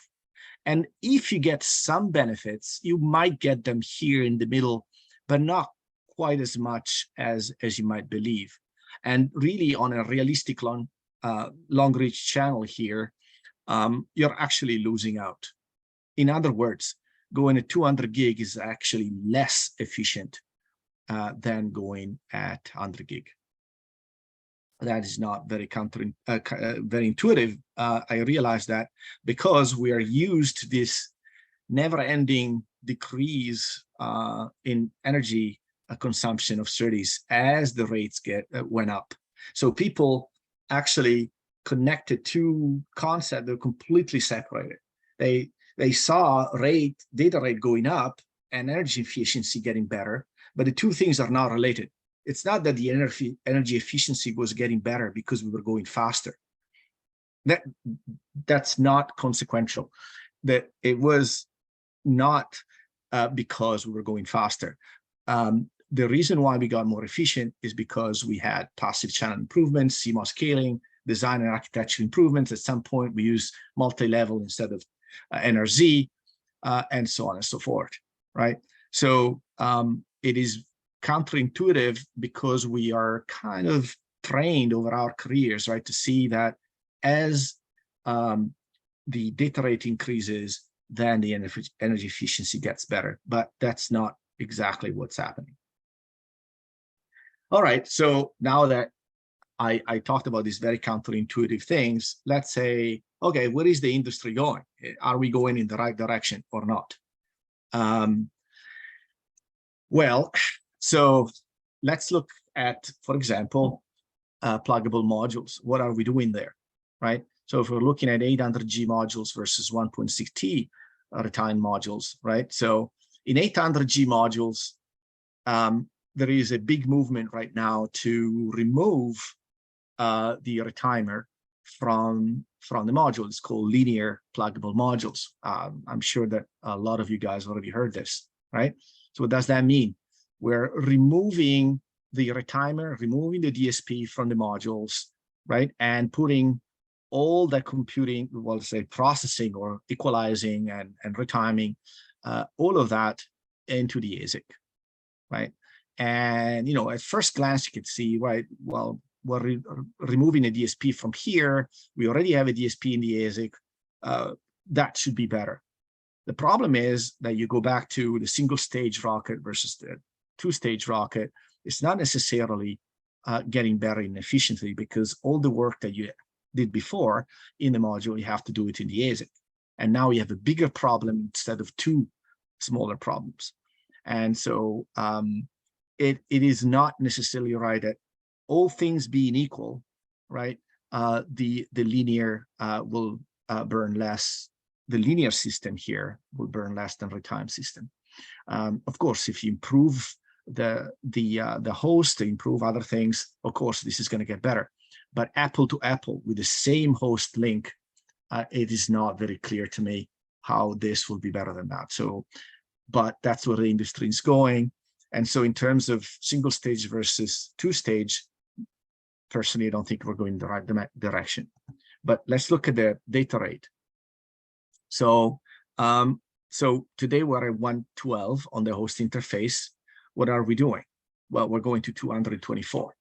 And if you get some benefits, you might get them here in the middle, but not quite as much as you might believe. And really on a realistic long reach channel here, you're actually losing out. in other words, going at 200 gig is actually less efficient than going at 100 gig. That is not very very intuitive. I realize that because we are used to this never-ending decrease in energy consumption of SerDes as the rates went up. So people actually connected two concepts that are completely separated. They saw data rate going up and energy efficiency getting better, but the two things are not related. It's not that the energy efficiency was getting better because we were going faster. That's not consequential. That it was not because we were going faster. The reason why we got more efficient is because we had passive channel improvements, CMOS scaling, design and architecture improvements. At some point, we use multi-level instead of NRZ, and so on and so forth, right? So it is counterintuitive because we are kind of trained over our careers, right, to see that as the data rate increases, then the energy efficiency gets better. But that's not exactly what's happening. All right, so now that I talked about these very counterintuitive things, let's say, okay, where is the industry going? Are we going in the right direction or not? Well, so let's look at, for example, pluggable modules. What are we doing there, right? So if we're looking at 800G modules versus 1.6T retime modules, right? So in 800G modules, there is a big movement right now to remove the retimer from the module. It's called linear pluggable modules. I'm sure that a lot of you guys already heard this, right? So what does that mean? We're removing the retimer, removing the DSP from the modules, right? And putting all the computing, well, say processing or equalizing and retiming, all of that into the ASIC, right? And, you know, at first glance, you could see, right, well, we're removing a DSP from here. We already have a DSP in the ASIC. That should be better. The problem is that you go back to the single-stage rocket versus the two-stage rocket. It's not necessarily getting better in efficiency because all the work that you did before in the module, you have to do it in the ASIC. And now you have a bigger problem instead of two smaller problems. And so it is not necessarily right that all things being equal, right, the linear will burn less. The linear system here will burn less than retime system. Of course, if you improve the host, improve other things, of course, this is going to get better. But apple to apple with the same host link, it is not very clear to me how this will be better than that. So, but that's where the industry is going. And so in terms of single stage versus two stage, personally, I don't think we're going in the right direction. But let's look at the data rate. So, so today we're at 112 on the host interface. What are we doing? Well, we're going to 224.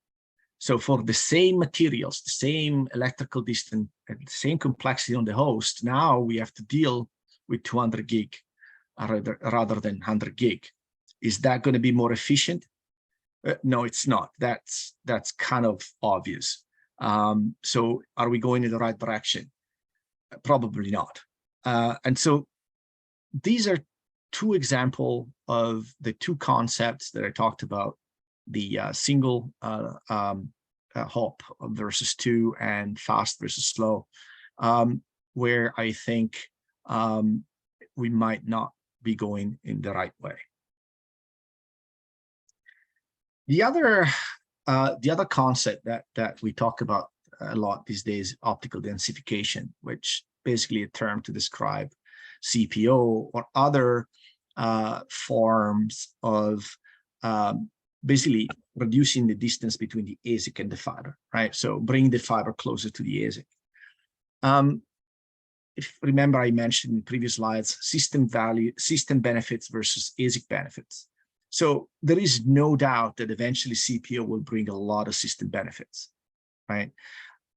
So for the same materials, the same electrical distance, and the same complexity on the host, now we have to deal with 200 gig rather than 100 gig. Is that going to be more efficient? No, it's not. That's kind of obvious. So are we going in the right direction? Probably not. And so these are two examples of the two concepts that I talked about, the single hop versus two and fast versus slow, where I think we might not be going in the right way. The other concept that we talk about a lot these days, optical densification, which basically a term to describe CPO or other forms of basically reducing the distance between the ASIC and the fiber, right? So bringing the fiber closer to the ASIC. If remember, I mentioned in previous slides, system benefits versus ASIC benefits. So there is no doubt that eventually CPO will bring a lot of system benefits, right?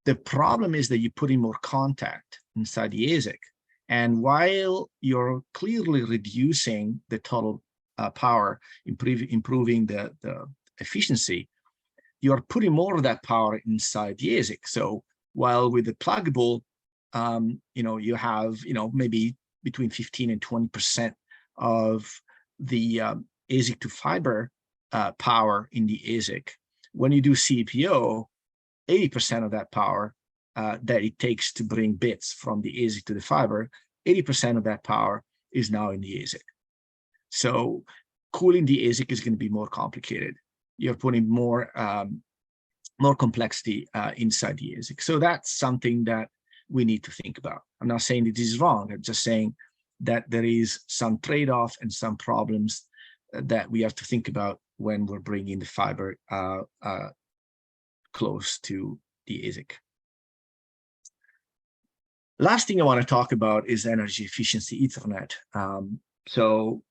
The problem is that you put in more contact inside the ASIC, And while you're clearly reducing the total power, improving the efficiency, you're putting more of that power inside the ASIC. So while with the pluggable, you have, maybe between 15 and 20% of the ASIC to fiber power in the ASIC. When you do CPO, 80% of that power that it takes to bring bits from the ASIC to the fiber, 80% of that power is now in the ASIC. So cooling the ASIC is going to be more complicated. You're putting more complexity inside the ASIC. So that's something that we need to think about. I'm not saying that this is wrong. I'm just saying that there is some trade-off and some problems that we have to think about when we're bringing the fiber close to the ASIC. Last thing I want to talk about is energy efficiency Ethernet. So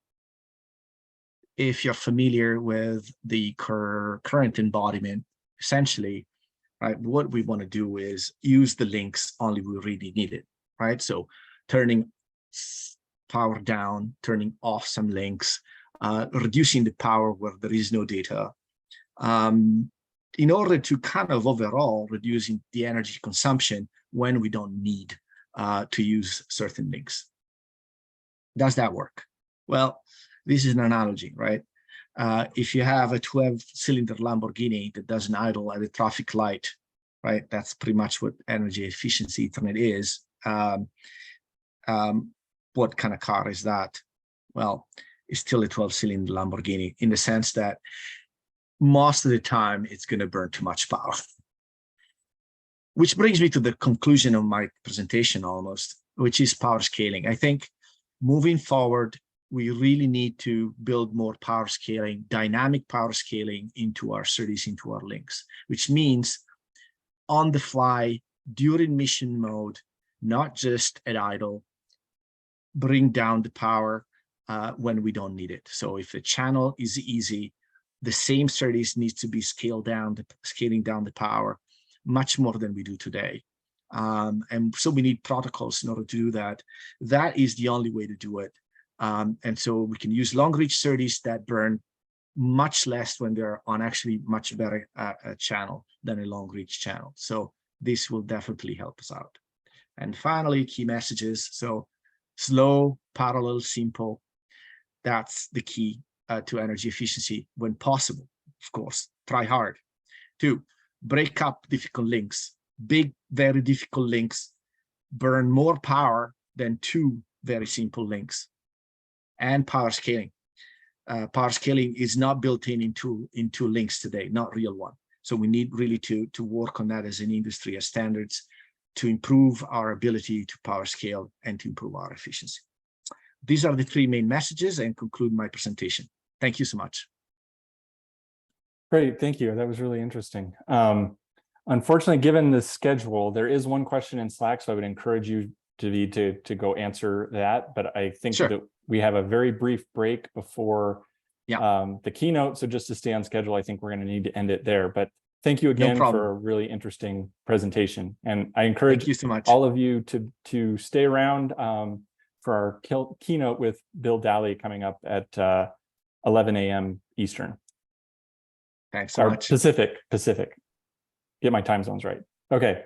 if you're familiar with the current embodiment, essentially, right, what we want to do is use the links only we really need it, right? So turning power down, turning off some links, reducing the power where there is no data, in order to kind of overall reducing the energy consumption when we don't need to use certain links. Does that work? Well, this is an analogy, right? If you have a 12-cylinder Lamborghini that doesn't idle at a traffic light, right? That's pretty much what energy efficiency Ethernet is. What kind of car is that? Well, it's still a 12-cylinder Lamborghini in the sense that most of the time it's going to burn too much power. Which brings me to the conclusion of my presentation almost, which is power scaling. I think moving forward, we really need to build more power scaling, dynamic power scaling into our SerDes, into our links, which means on the fly, during mission mode, not just at idle, bring down the power when we don't need it. So if a channel is easy, the same SerDes needs to be scaling down the power much more than we do today. And so we need protocols in order to do that. That is the only way to do it. And so we can use long reach SerDes that burn much less when they're on actually much better channel than a long reach channel. So this will definitely help us out. And finally, key messages. So slow, parallel, simple. That's the key to energy efficiency when possible. Of course, try hard. 2, break up difficult links. Big, very difficult links burn more power than 2 very simple links. And power scaling. Power scaling is not built into links today, not real one. So we need really to work on that as an industry, as standards, to improve our ability to power scale and to improve our efficiency. These are the 3 main messages and conclude my presentation. Thank you so much. Great, thank you. That was really interesting. Unfortunately, given the schedule, there is one question in Slack, so I would encourage you to go answer that. But I think that we have a very brief break before the keynote. So just to stay on schedule, I think we're going to need to end it there. But thank you again for a really interesting presentation. And I encourage all of you to stay around for our keynote with Bill Daly coming up at 11 a.m. Eastern. Thanks so much. Pacific. Get my time zones right. Okay.